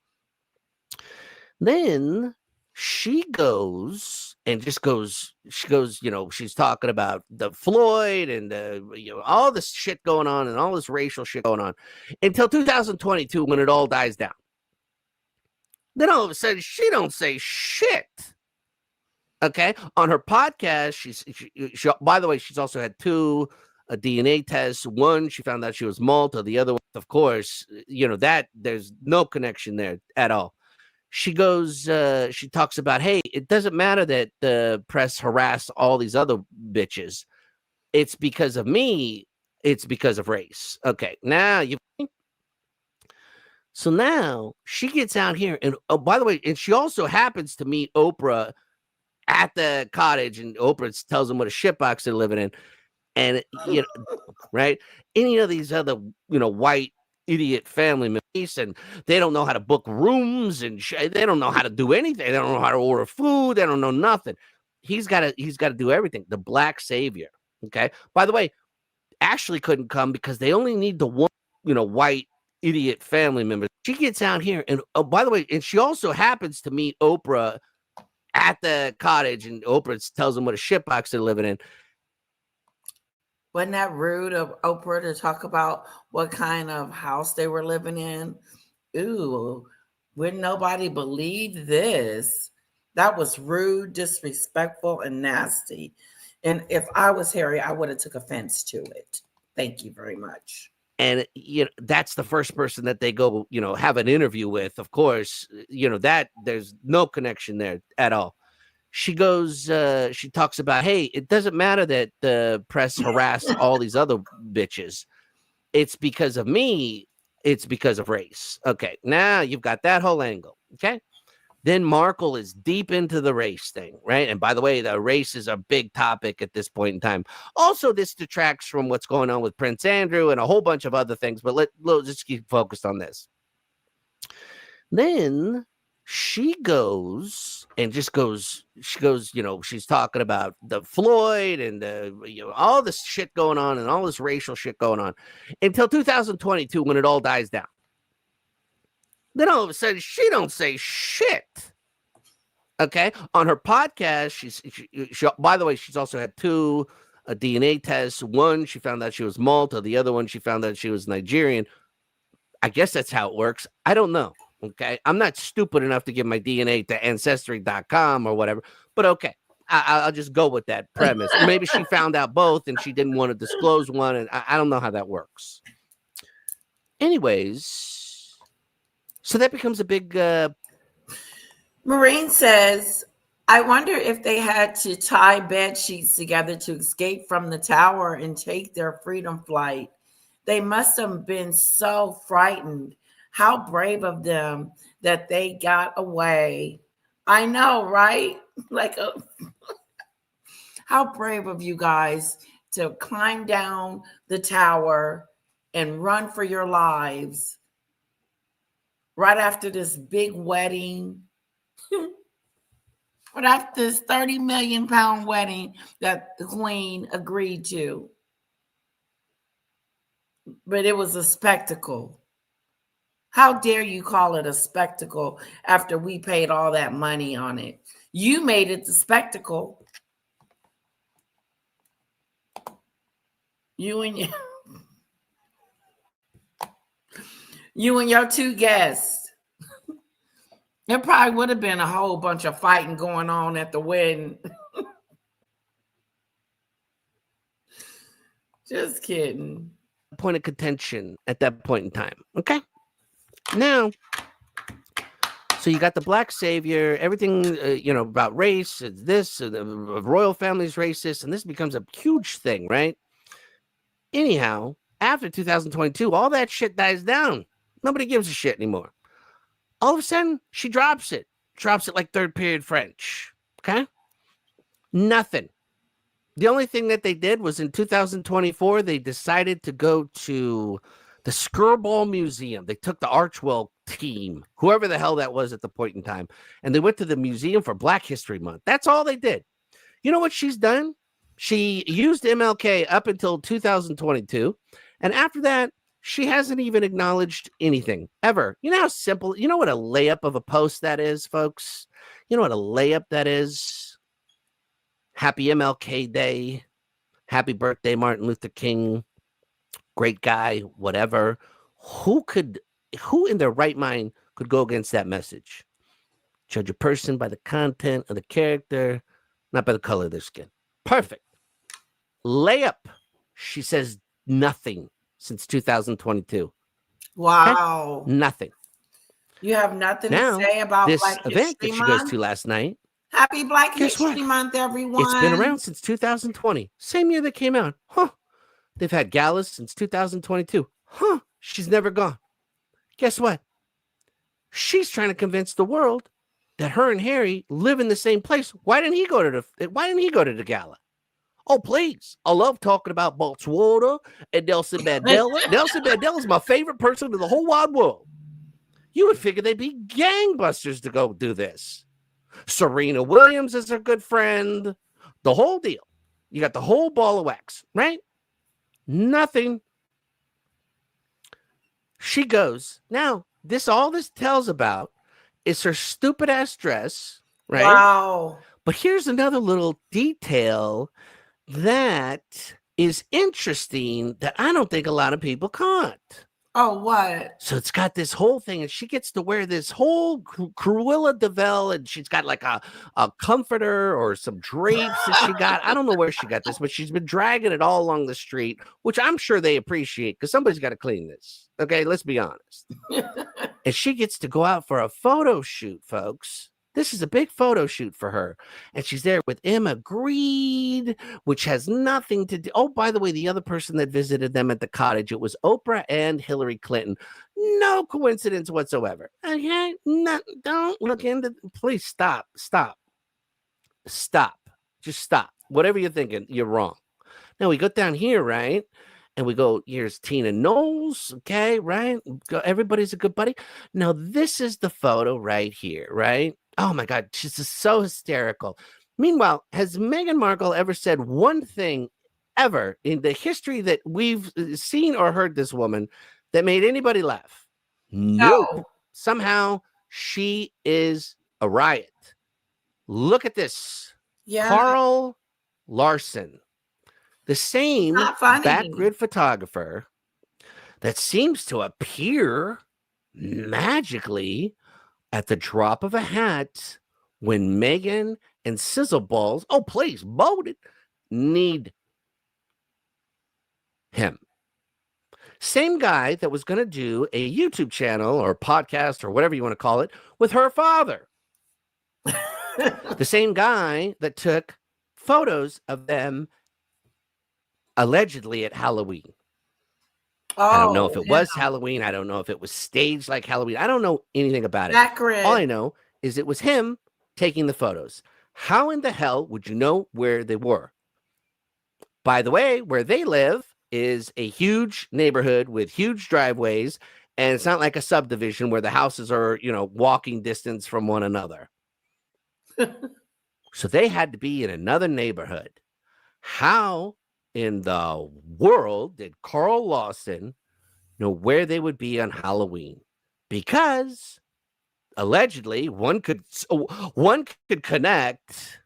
Then she goes, she's talking about the Floyd and all this shit going on and all this racial shit going on until 2022 when it all dies down. Then all of a sudden, she don't say shit. Okay, on her podcast, she by the way, she's also had two DNA tests. One, she found out she was Malta. The other one, of course, that there's no connection there at all. She goes, she talks about, hey, it doesn't matter that the press harassed all these other bitches. It's because of me. It's because of race. Okay, so now she gets out here, and oh, by the way, and she also happens to meet Oprah at the cottage, and Oprah tells them what a shitbox they're living in, and right? Any of these other white idiot family members, and they don't know how to book rooms, and they don't know how to do anything. They don't know how to order food. They don't know nothing. He's got to do everything. The black savior. Okay. By the way, Ashley couldn't come because they only need the one white idiot family member. She gets out here, and oh, by the way, and she also happens to meet Oprah at the cottage, and Oprah tells them what a shitbox they're living in. Wasn't that rude of Oprah to talk about what kind of house they were living in? Ooh, wouldn't nobody believe this? That was rude, disrespectful, and nasty. And if I was Harry, I would have took offense to it. Thank you very much. And that's the first person that they go, have an interview with. Of course, that there's no connection there at all. She goes, she talks about, hey, it doesn't matter that the press harassed all these other bitches. It's because of me. It's because of race. Okay, now you've got that whole angle. Okay. Then Markle is deep into the race thing, right? And by the way, the race is a big topic at this point in time. Also, this detracts from what's going on with Prince Andrew and a whole bunch of other things, but let's just keep focused on this. Then she goes, she's talking about the Floyd and all this shit going on and all this racial shit going on until 2022 when it all dies down. Then all of a sudden, she don't say shit. Okay, on her podcast, she by the way, she's also had two DNA tests. One, she found out she was Malta. The other one, she found out she was Nigerian. I guess that's how it works. I don't know. Okay, I'm not stupid enough to give my DNA to Ancestry.com or whatever. But okay, I'll just go with that premise. Maybe she found out both and she didn't want to disclose one, and I don't know how that works. Anyways. So that becomes a big... Maureen says, I wonder if they had to tie bed sheets together to escape from the tower and take their freedom flight. They must have been so frightened. How brave of them that they got away. I know, right? How brave of you guys to climb down the tower and run for your lives. Right after this big wedding, right after this 30 million pound wedding that the Queen agreed to. But it was a spectacle. How dare you call it a spectacle after we paid all that money on it? You made it the spectacle. You and your two guests. There probably would have been a whole bunch of fighting going on at the wedding. Just kidding. Point of contention at that point in time. Okay. Now, so you got the black savior, everything, about race, this, the royal family's racist, and this becomes a huge thing, right? Anyhow, after 2022, all that shit dies down. Nobody gives a shit anymore. All of a sudden, she drops it like third period French. Okay? Nothing. The only thing that they did was in 2024, they decided to go to The Skirball Museum. They took the Archwell team, whoever the hell that was at the point in time, and they went to the museum for Black History Month. That's all they did. You know what she's done? She used MLK up until 2022. And after that, she hasn't even acknowledged anything ever. You know how simple, you know what a layup of a post that is, folks? You know what a layup that is? Happy MLK Day. Happy birthday, Martin Luther King. Great guy, whatever. Who in their right mind could go against that message? Judge a person by the content of the character, not by the color of their skin. Perfect. Layup. She says nothing since 2022. Wow. Okay? Nothing. You have nothing Now, to say about this Black event History that she goes Month? to last night, Happy Black guess History what? Month, everyone. It's been around since 2020. Same year they came out. Huh. They've had galas since 2022. Huh. She's never gone. Guess what? She's trying to convince the world that her and Harry live in the same place. Why didn't he go to the gala? Oh, please. I love talking about Botswana and Nelson Mandela. Nelson Mandela is my favorite person in the whole wide world. You would figure they'd be gangbusters to go do this. Serena Williams is her good friend. The whole deal. You got the whole ball of wax, right? Nothing. She goes. Now, all this tells about is her stupid ass dress, right? Wow. But here's another little detail that is interesting that I don't think a lot of people caught. Oh, what? So it's got this whole thing, and she gets to wear this whole Cruella de Vil, and she's got like a comforter or some drapes that she got. I don't know where she got this, but she's been dragging it all along the street, which I'm sure they appreciate because somebody's got to clean this. Okay, let's be honest. And she gets to go out for a photo shoot, folks. This is a big photo shoot for her. And she's there with Emma Green, which has nothing to do. Oh, by the way, the other person that visited them at the cottage, it was Oprah and Hillary Clinton. No coincidence whatsoever. Okay? Don't look into. Please stop. Just stop. Whatever you're thinking, you're wrong. Now we go down here, right? And we go, here's Tina Knowles, okay, right? Everybody's a good buddy. Now, this is the photo right here, right? Oh, my God, she's just so hysterical. Meanwhile, has Meghan Markle ever said one thing ever in the history that we've seen or heard this woman that made anybody laugh? Nope. Somehow, she is a riot. Look at this. Yeah. Carl Larson. The same backgrid photographer that seems to appear magically at the drop of a hat when Meghan and Sizzle Balls, oh, please, voted, need him. Same guy that was going to do a YouTube channel or podcast or whatever you want to call it with her father. The same guy that took photos of them allegedly at Halloween. I don't know if it was Halloween. I don't know if it was staged like Halloween. I don't know anything about it. Accurate. All I know is it was him taking the photos. How in the hell would you know where they were? By the way, where they live is a huge neighborhood with huge driveways, and it's not like a subdivision where the houses are, walking distance from one another. So they had to be in another neighborhood. How in the world did Carl Lawson know where they would be on Halloween? Because allegedly one could connect.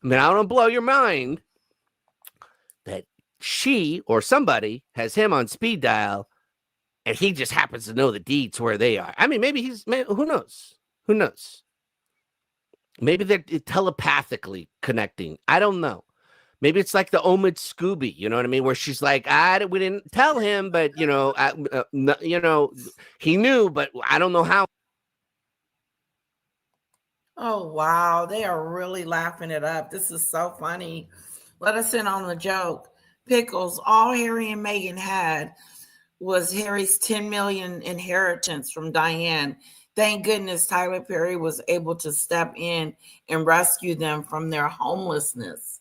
I mean, I don't want to blow your mind that she or somebody has him on speed dial and he just happens to know the deeds where they are. I mean, who knows? Who knows? Maybe they're telepathically connecting. I don't know. Maybe it's like the Omid Scooby, you know what I mean? Where she's like, we didn't tell him, but, he knew, but I don't know how. Oh, wow. They are really laughing it up. This is so funny. Let us in on the joke. Pickles, all Harry and Meghan had was Harry's $10 million inheritance from Diane. Thank goodness Tyler Perry was able to step in and rescue them from their homelessness.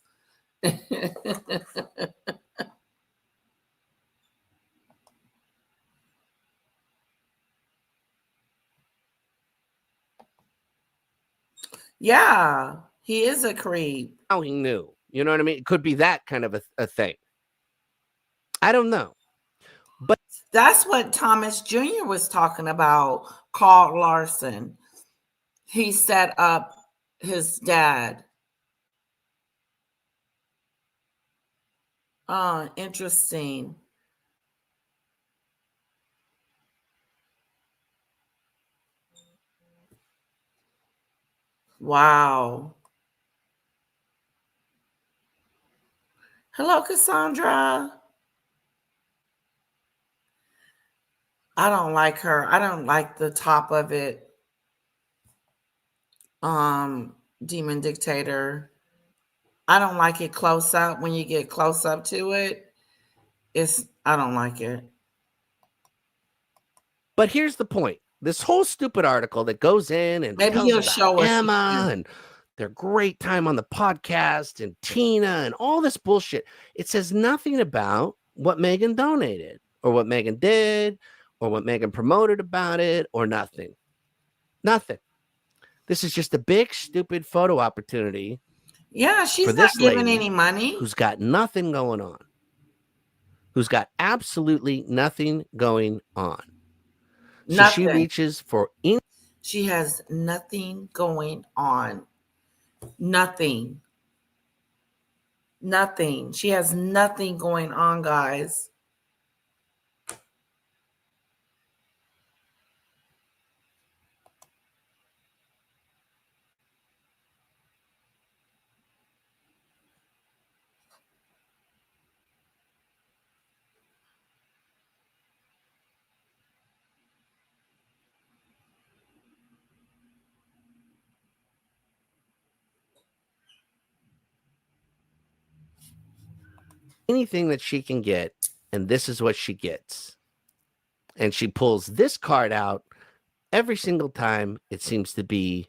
Yeah, he is a creep. How he knew. You know what I mean? It could be that kind of a thing. I don't know. But That's what Thomas Jr. was talking about, Carl Larson. He set up his dad. Interesting. Wow. Hello, Cassandra. I don't like her. I don't like the top of it. Demon Dictator. I don't like it close up. When you get close up to it, I don't like it. But here's the point. This whole stupid article that goes in and Maybe tells he'll about show us Emma and their great time on the podcast and Tina and all this bullshit. It says nothing about what Meghan donated or what Meghan did or what Meghan promoted about it or nothing. Nothing. This is just a big, stupid photo opportunity. Yeah, she's for not this giving lady any money. who's got nothing going on. Who's got absolutely nothing going on. So Nothing. she reaches for She has nothing going on. Nothing. Nothing. She has nothing going on, guys. anything that she can get, and this is what she gets. And she pulls this card out every single time it seems to be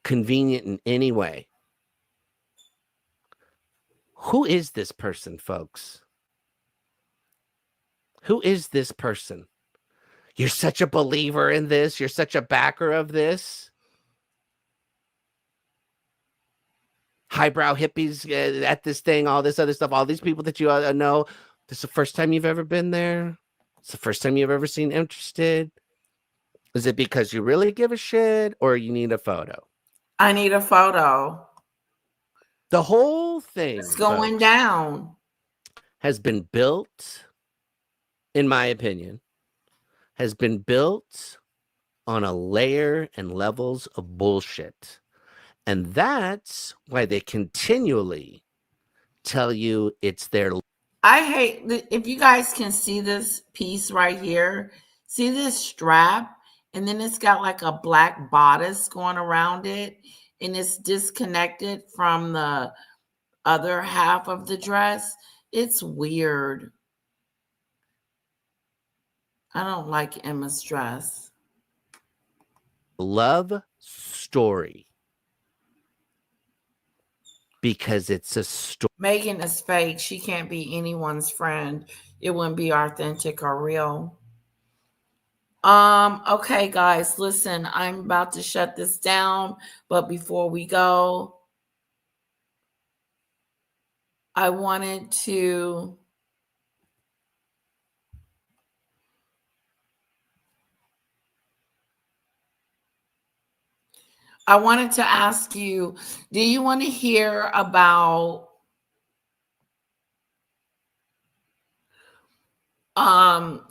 convenient in any way. Who is this person, folks? Who is this person? You're such a believer in this. You're such a backer of this. Highbrow hippies at this thing, all this other stuff, all these people that you know. This is the first time you've ever been there? It's the first time you've ever seen interested? Is it because you really give a shit or you need a photo? I need a photo. The whole thing It's going down. Has been built, in my opinion, has been built on a layer and levels of bullshit. And that's why they continually tell you it's their. I hate if you guys can see this piece right here. See this strap? And then it's got like a black bodice going around it. And it's disconnected from the other half of the dress. It's weird. I don't like Emma's dress. Love story. Because it's a story. Meghan is fake. She can't be anyone's friend. It wouldn't be authentic or real. Okay, guys, listen, I'm about to shut this down, but before we go, I wanted to ask you, do you want to hear about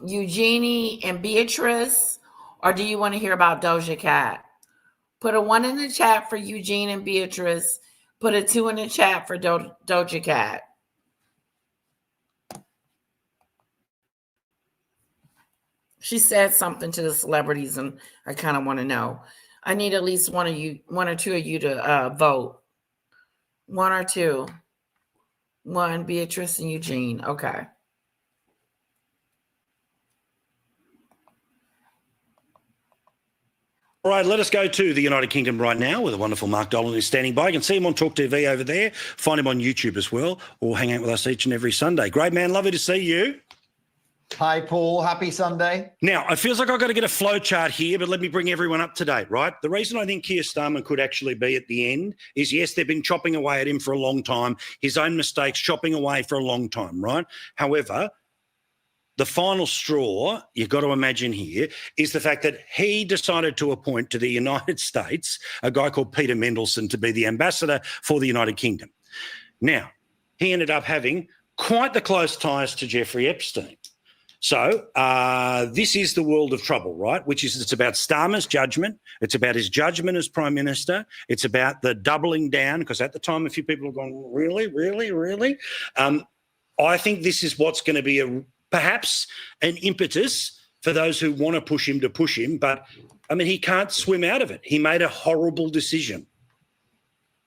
Eugenie and Beatrice, or do you want to hear about Doja Cat? Put a 1 in the chat for Eugene and Beatrice. Put a 2 in the chat for Doja Cat. She said something to the celebrities, and I kind of want to know. I need at least one or two of you to vote. 1 or 2. 1, Beatrice and Eugene. Okay. All right, let us go to the United Kingdom right now with the wonderful Mark Dolan who's standing by. You can see him on Talk TV over there. Find him on YouTube as well, or hang out with us each and every Sunday. Great man, lovely to see you. Hi, Paul. Happy Sunday. Now, it feels like I've got to get a flow chart here, but let me bring everyone up to date, right? The reason I think Keir Starmer could actually be at the end is, yes, they've been chopping away at him for a long time, his own mistakes chopping away for a long time, right? However, the final straw, you've got to imagine here, is the fact that he decided to appoint to the United States a guy called Peter Mendelsohn to be the ambassador for the United Kingdom. Now, he ended up having quite the close ties to Jeffrey Epstein. So this is the world of trouble, right? Which is, it's about Starmer's judgment. It's about his judgment as Prime Minister. It's about the doubling down, because at the time a few people have gone, really, really, really? I think this is what's going to be perhaps an impetus for those who want to push him. But, I mean, he can't swim out of it. He made a horrible decision.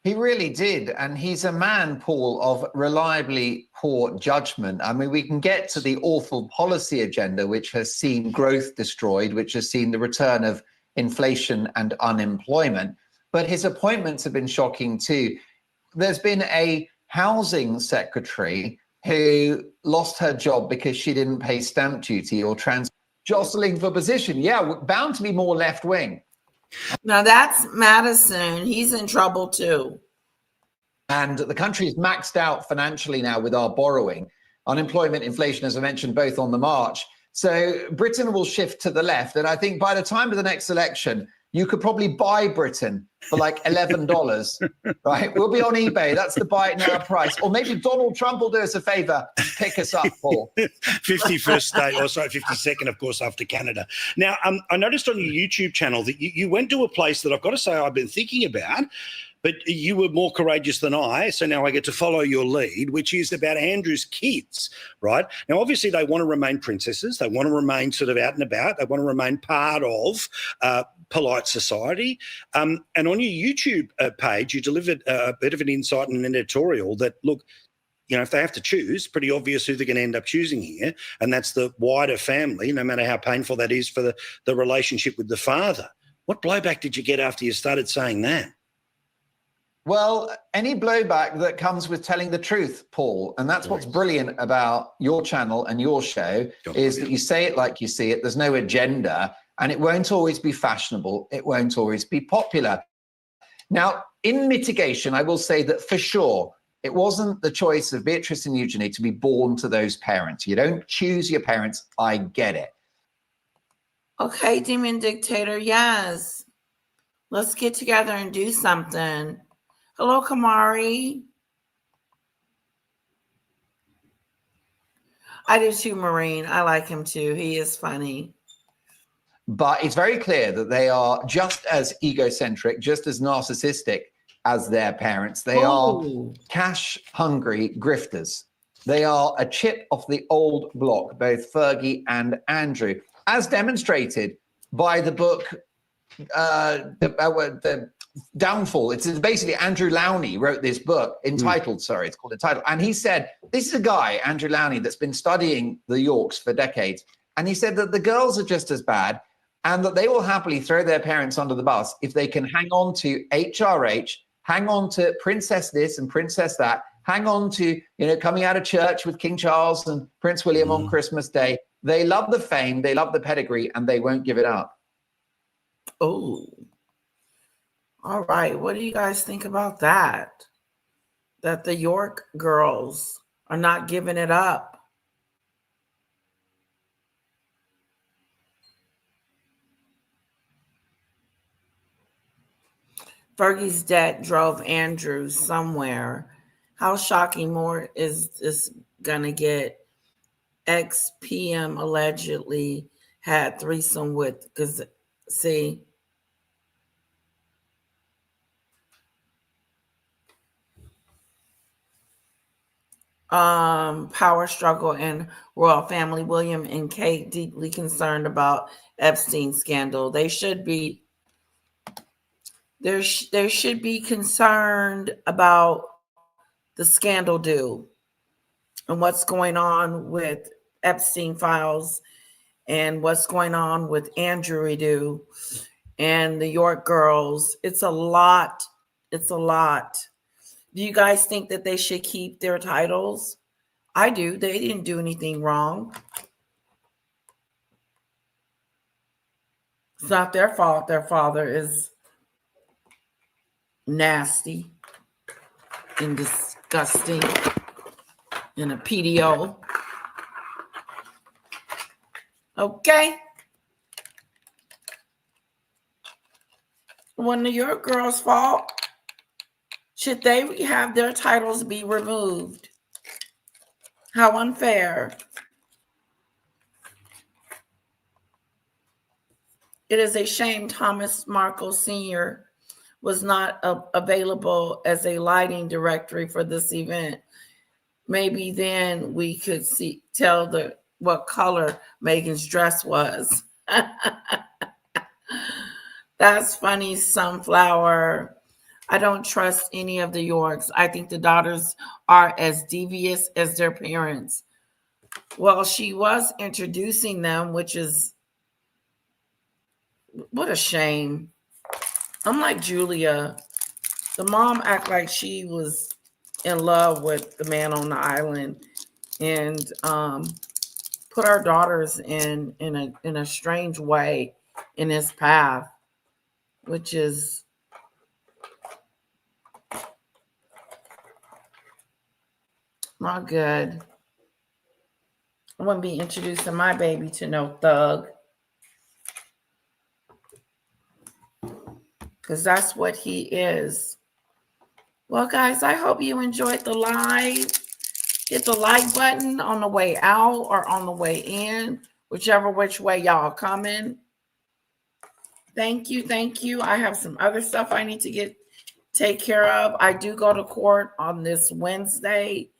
He really did. And he's a man, Paul, of reliably poor judgment. I mean, we can get to the awful policy agenda, which has seen growth destroyed, which has seen the return of inflation and unemployment. But his appointments have been shocking too. There's been a housing secretary who lost her job because she didn't pay stamp duty or jostling for position. Yeah, bound to be more left wing. Now that's Madison. He's in trouble too. And the country is maxed out financially now with our borrowing. Unemployment, inflation, as I mentioned, both on the march. So Britain will shift to the left. And I think by the time of the next election, you could probably buy Britain for like $11, right? We'll be on eBay. That's the buy it now price. Or maybe Donald Trump will do us a favor, pick us up, Paul. 51st state, or sorry, 52nd, of course, after Canada. Now, I noticed on your YouTube channel that you went to a place that I've got to say I've been thinking about, but you were more courageous than I, so now I get to follow your lead, which is about Andrew's kids, right? Now, obviously, they want to remain princesses. They want to remain sort of out and about. They want to remain part of polite society. And on your YouTube page, you delivered a bit of an insight and an editorial that, look, you know, if they have to choose, pretty obvious who they're going to end up choosing here, and that's the wider family, no matter how painful that is for the relationship with the father. What blowback did you get after you started saying that? Well, any blowback that comes with telling the truth, Paul, and that's what's brilliant about your channel and your show, is that you say it like you see it. There's no agenda, and it won't always be fashionable. It won't always be popular. Now, in mitigation, I will say that for sure, it wasn't the choice of Beatrice and Eugenie to be born to those parents. You don't choose your parents. I get it. Okay, Demon Dictator, yes. Let's get together and do something. Hello, Kamari. I do too, Marine. I like him too. He is funny. But it's very clear that they are just as egocentric, just as narcissistic as their parents. They are cash-hungry grifters. They are a chip off the old block, both Fergie and Andrew, as demonstrated by the book, the Downfall. It's basically Andrew Lowney wrote this book entitled, it's called Entitled. And he said, this is a guy, Andrew Lowney, that's been studying the Yorks for decades. And he said that the girls are just as bad and that they will happily throw their parents under the bus if they can hang on to HRH, hang on to princess this and princess that, hang on to, you know, coming out of church with King Charles and Prince William on Christmas Day. They love the fame, they love the pedigree, and they won't give it up. Oh. All right. What do you guys think about that? That the York girls are not giving it up. Fergie's debt drove Andrew somewhere. How shocking more is this gonna get? XPM allegedly had threesome with, because see, power struggle and royal family. William and Kate deeply concerned about Epstein scandal. They should be. They should be concerned about the scandal due and what's going on with Epstein files and what's going on with Andrew Redo and the York girls. It's a lot. It's a lot. Do you guys think that they should keep their titles? I do. They didn't do anything wrong. It's not their fault. Their father is nasty and disgusting and a PDO. Okay. One of your girls' fault. Should they have their titles be removed? How unfair. It is a shame Thomas Markle Sr. was not available as a lighting directory for this event. Maybe then we could tell what color Meghan's dress was. That's funny, Sunflower. I don't trust any of the Yorks. I think the daughters are as devious as their parents. Well, she was introducing them, which is what a shame. I'm like Julia. The mom act like she was in love with the man on the island and put our daughters in a strange way in his path, which is not good. I wouldn't be introducing my baby to no thug, because that's what he is. Well, guys, I hope you enjoyed the live. Hit the like button on the way out or on the way in, whichever which way y'all coming. Thank you. Thank you. I have some other stuff I need to take care of. I do go to court on this Wednesday.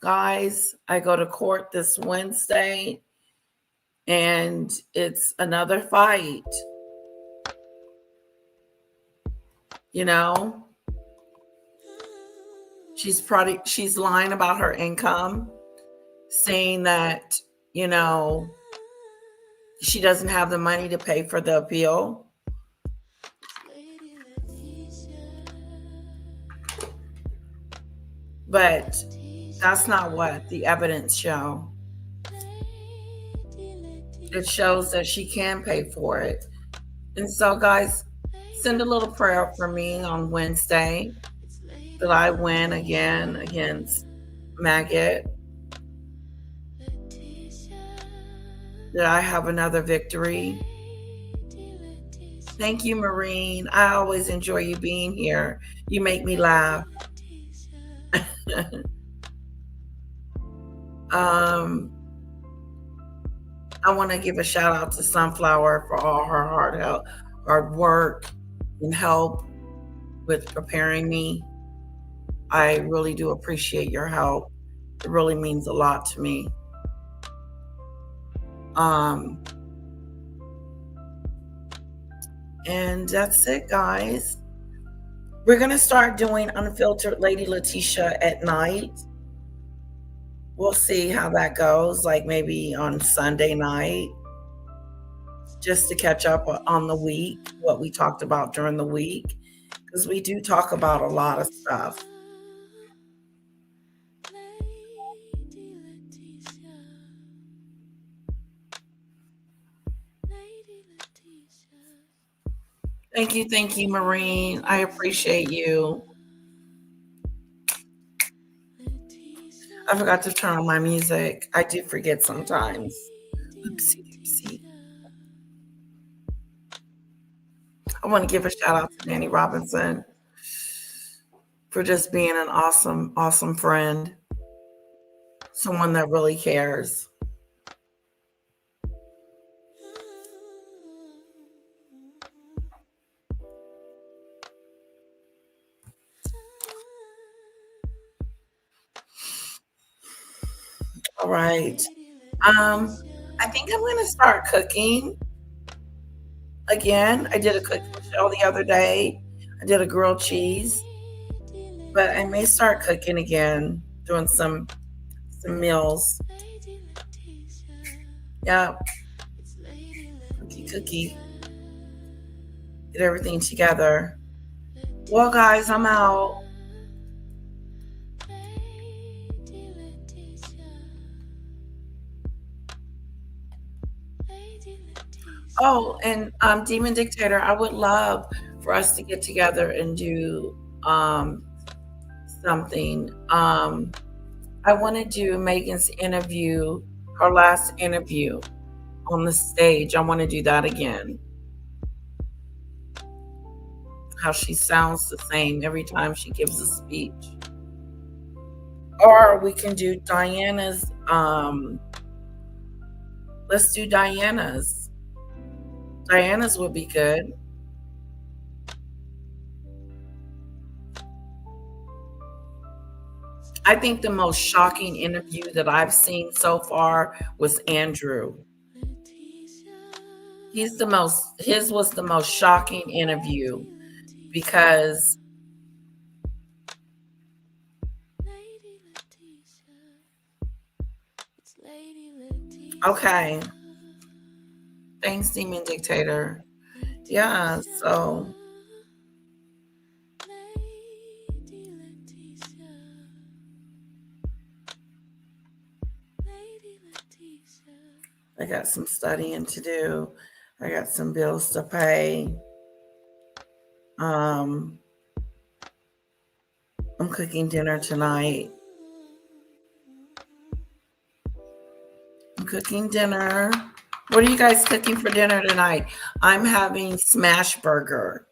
Guys, I go to court this Wednesday, and it's another fight. You know, she's lying about her income, saying that, you know, she doesn't have the money to pay for the appeal. But that's not what the evidence shows. It shows that she can pay for it. And so, guys, send a little prayer for me on Wednesday that I win again against Maggot. That I have another victory. Thank you, Maureen. I always enjoy you being here. You make me laugh. I want to give a shout out to Sunflower for all her hard work and help with preparing me. I really do appreciate your help. It really means a lot to me. And that's it, guys. We're going to start doing Unfiltered Lady Letitia at night. We'll see how that goes, like maybe on Sunday night, just to catch up on the week, what we talked about during the week, because we do talk about a lot of stuff. Thank you, Maureen. I appreciate you. I forgot to turn on my music. I do forget sometimes. Oopsie. I want to give a shout out to Danny Robinson for just being an awesome, awesome friend. Someone that really cares. All right. I think I'm going to start cooking again. I did a cooking show the other day. I did a grilled cheese, but I may start cooking again, doing some meals. Yeah. Cookie. Get everything together. Well, guys, I'm out. Oh, and Demon Dictator, I would love for us to get together and do something. I want to do Megan's interview, her last interview on the stage. I want to do that again. How she sounds the same every time she gives a speech. Or we can do Diana's. Let's do Diana's. Diana's would be good. I think the most shocking interview that I've seen so far was Andrew. His was the most shocking interview because okay. Thanks, Demon Dictator. Yeah, so I got some studying to do. I got some bills to pay. I'm cooking dinner tonight. I'm cooking dinner. What are you guys cooking for dinner tonight? I'm having smash burger.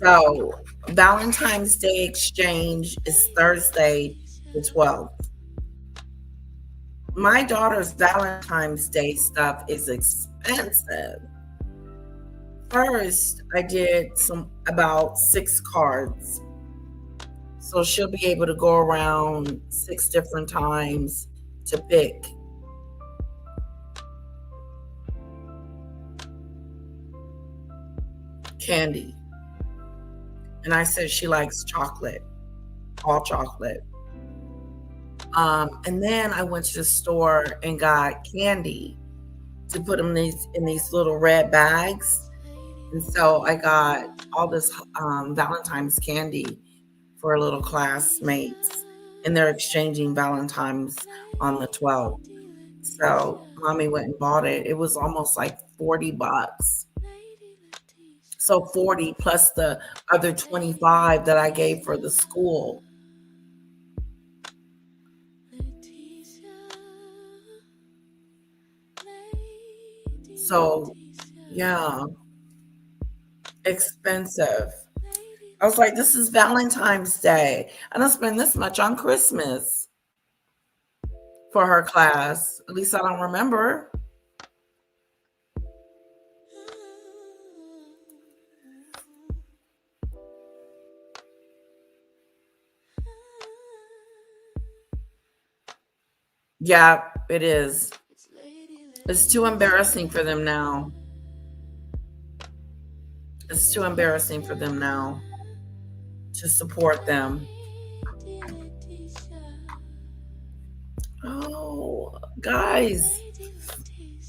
So Valentine's Day exchange is Thursday the 12th. My daughter's Valentine's Day stuff is expensive. First, I did about 6 cards. So she'll be able to go around 6 different times to pick. Candy. And I said she likes chocolate, all chocolate. And then I went to the store and got candy to put them in these little red bags. And so I got all this Valentine's candy for little classmates, and they're exchanging Valentine's on the 12th. So mommy went and bought it. It was almost like $40. So 40 plus the other 25 that I gave for the school. So, yeah, expensive. I was like, this is Valentine's Day. I don't spend this much on Christmas for her class. At least I don't remember. Yeah, it is. It's too embarrassing for them now. It's too embarrassing for them now to support them. Oh, guys,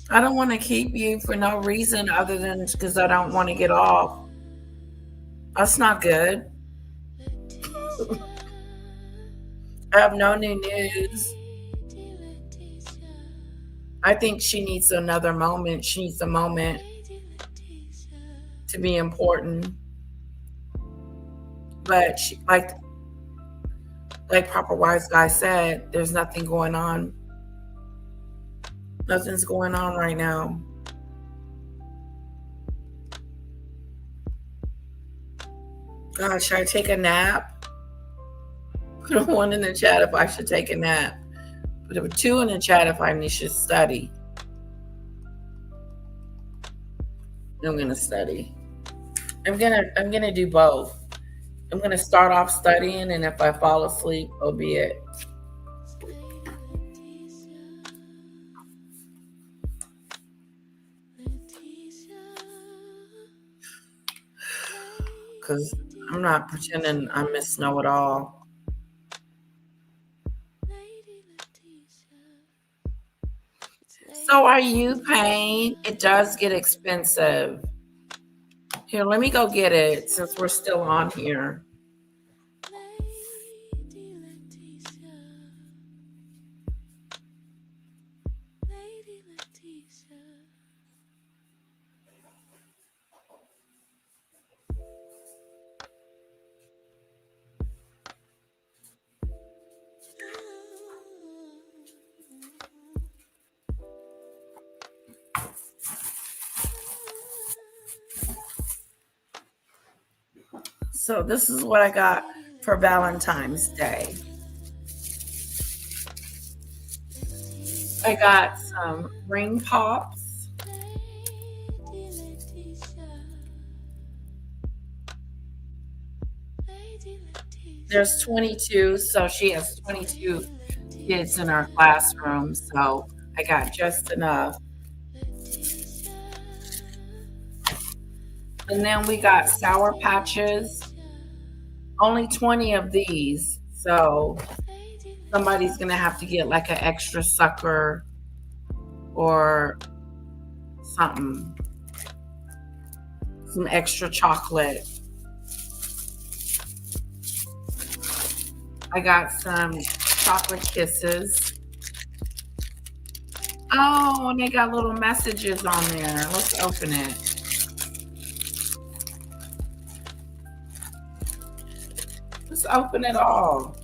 I don't want to keep you for no reason other than because I don't want to get off. That's not good. I have no new news. I think she needs another moment. She needs a moment to be important. But she, like Proper Wise Guy said, there's nothing going on. Nothing's going on right now. God, should I take a nap? Put a 1 in the chat if I should take a nap. Put a 2 in the chat if I should study. I'm gonna study. I'm gonna do both. I'm gonna start off studying, and if I fall asleep, so be it. because I'm not pretending I miss Know It All. So are you paying? It does get expensive. Here, let me go get it since we're still on here. So this is what I got for Valentine's Day. I got some ring pops. There's 22, so she has 22 kids in our classroom, so I got just enough. And then we got Sour Patches. Only 20 of these, so somebody's gonna have to get like an extra sucker or something, some extra chocolate. I got some chocolate kisses. Oh, and they got little messages on there. Let's open it. Let's open it all.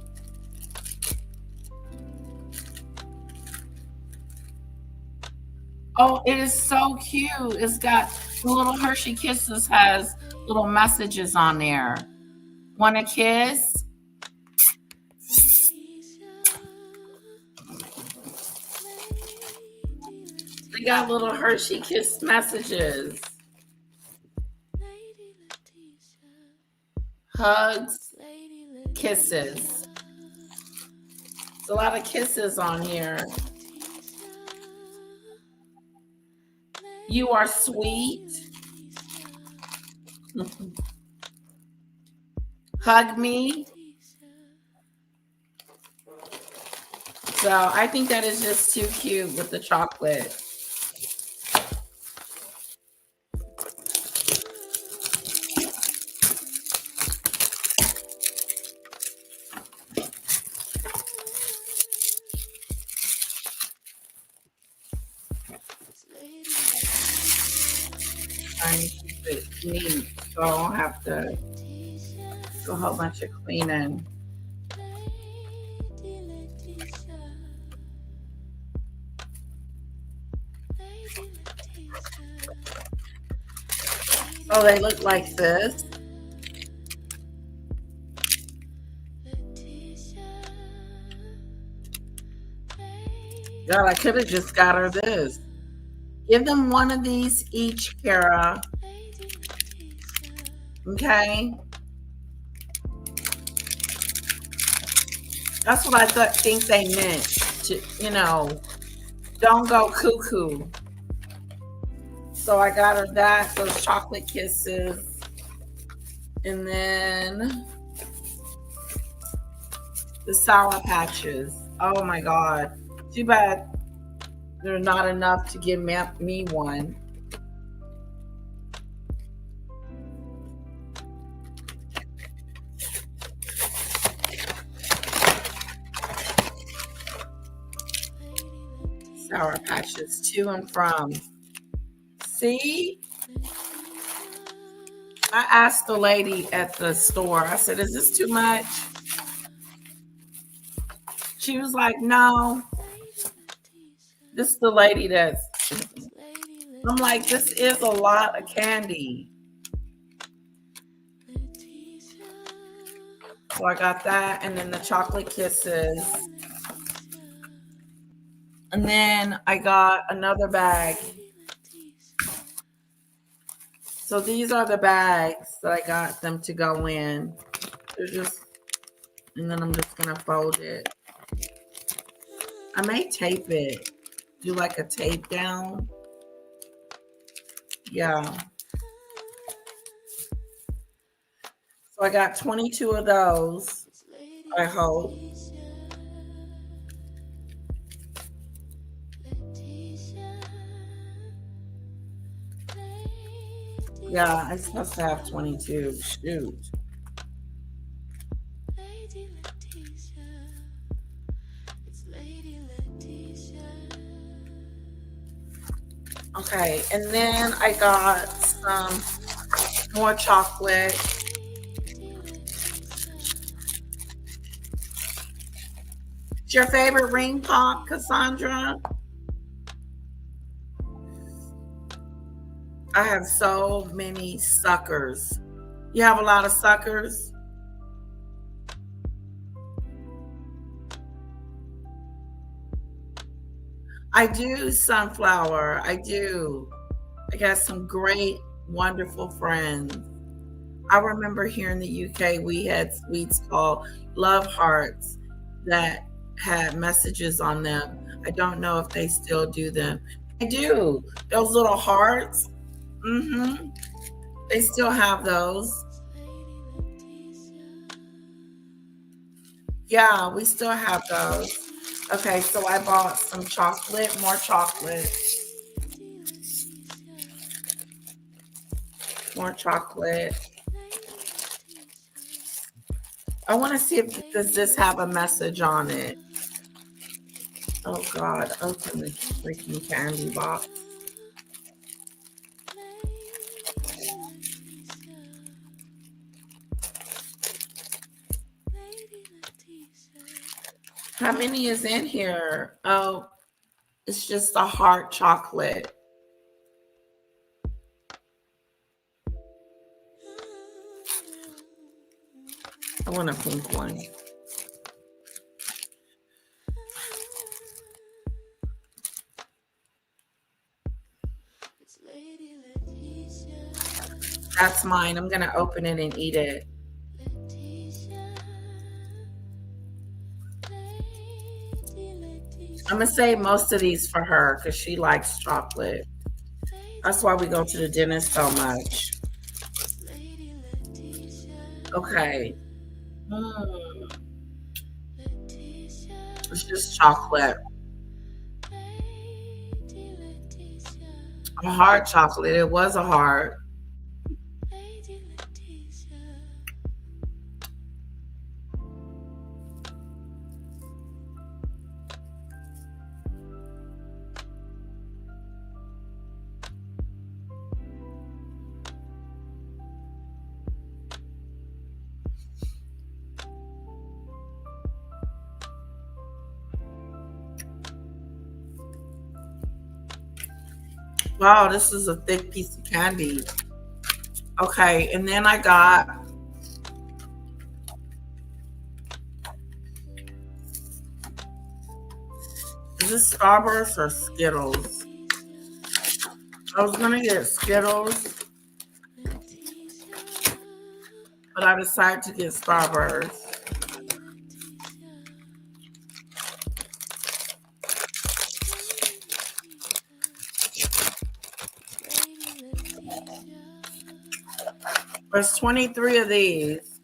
Oh, it is so cute. It's got the little Hershey Kisses has little messages on there. Want a kiss? They got little Hershey Kiss messages. Hugs, kisses. There's a lot of kisses on here. You are sweet. Hug me. So I think that is just too cute with the chocolate. Trying to keep it neat so I don't have to do a whole bunch of cleaning. Oh, they look like this. God, I could have just got her this. Give them one of these each, Kara. Okay. That's what I think they meant to, don't go cuckoo. So I got her that, those chocolate kisses. And then the Sour Patches. Oh my God. Too bad there's not enough to give me one. Sour Patches to and from. See? I asked the lady at the store, I said, is this too much? She was like, no. This is the lady that's, I'm like, this is a lot of candy. So I got that, and then the chocolate kisses. And then I got another bag. So these are the bags that I got them to go in. They're just, and then I'm just gonna fold it. I may tape it. Do like a tape down. Yeah. So I got 22 of those, I hope. Yeah, I'm supposed to have 22. Shoot. Okay, and then I got some more chocolate. What's your favorite ring pop, Cassandra? I have so many suckers. You have a lot of suckers? I do, sunflower. I do. I got some great, wonderful friends. I remember here in the UK, we had sweets called love hearts that had messages on them. I don't know if they still do them. I do. Those little hearts. Mm-hmm. They still have those. Yeah, we still have those. Okay, so I bought some chocolate, more chocolate. More chocolate. I want to see if does this have a message on it. Oh God, open the freaking candy box. How many is in here? Oh, it's just a heart chocolate. I want a pink one. That's mine. I'm going to open it and eat it. I'm going to save most of these for her because she likes chocolate. That's why we go to the dentist so much. Okay. It's just chocolate. A hard chocolate. It was a hard. Wow, this is a thick piece of candy. Okay, and then I got is this Starburst or Skittles? I was gonna get Skittles, but I decided to get Starburst. There's 23 of these.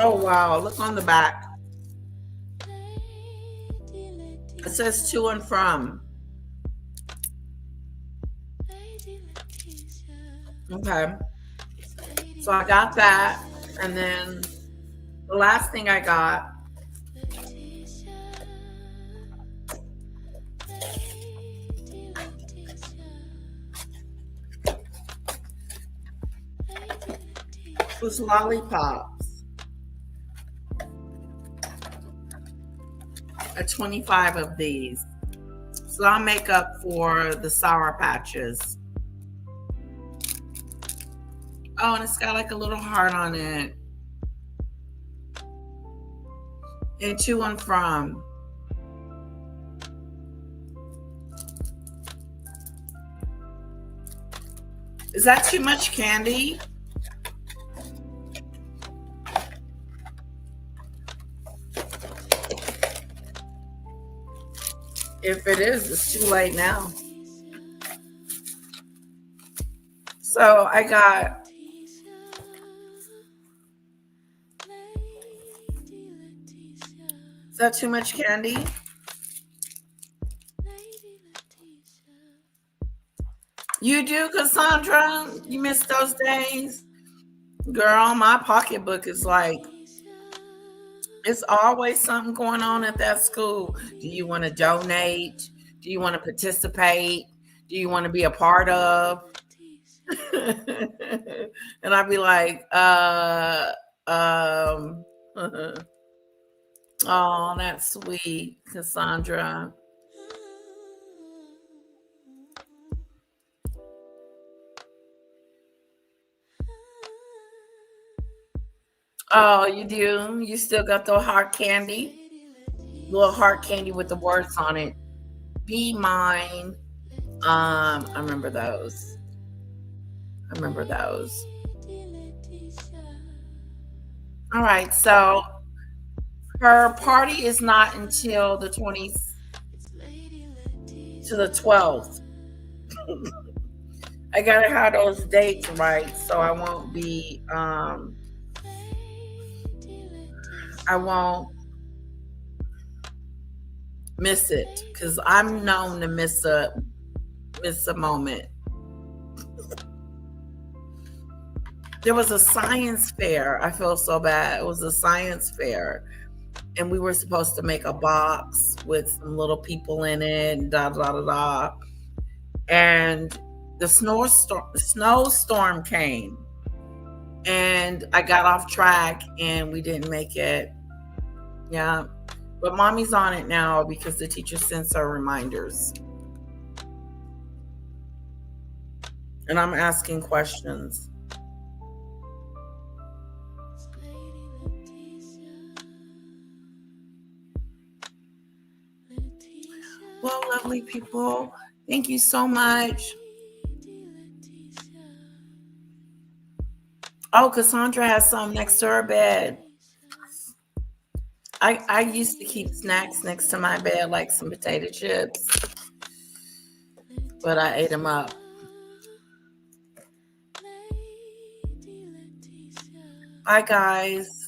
Oh wow, look on the back. It says to and from. Okay. So I got that. And then the last thing I got was lollipops. 25 of these. So So I'll make up for the Sour Patches. Oh, and it's got like a little heart on it. And to and from. Is that too much candy? If it is, it's too late now. So I got is that too much candy? You do, Cassandra? You miss those days? Girl, my pocketbook is like, it's always something going on at that school. Do you want to donate? Do you want to participate? Do you want to be a part of? And I'd be like, oh, that's sweet, Cassandra. Oh, you do? You still got the heart candy? Little heart candy with the words on it. Be mine. I remember those. All right, so her party is not until the 20th to the 12th. I gotta have those dates right, so I won't be I won't miss it, because I'm known to miss a moment. There was a science fair. I feel so bad. It was a science fair, and we were supposed to make a box with some little people in it, and da da da da. And the snowstorm came, and I got off track, and we didn't make it. Yeah, but mommy's on it now because the teacher sends her reminders, and I'm asking questions. Well, lovely people, thank you so much. Oh, Cassandra has some next to her bed. I used to keep snacks next to my bed, like some potato chips, but I ate them up. Bye, guys.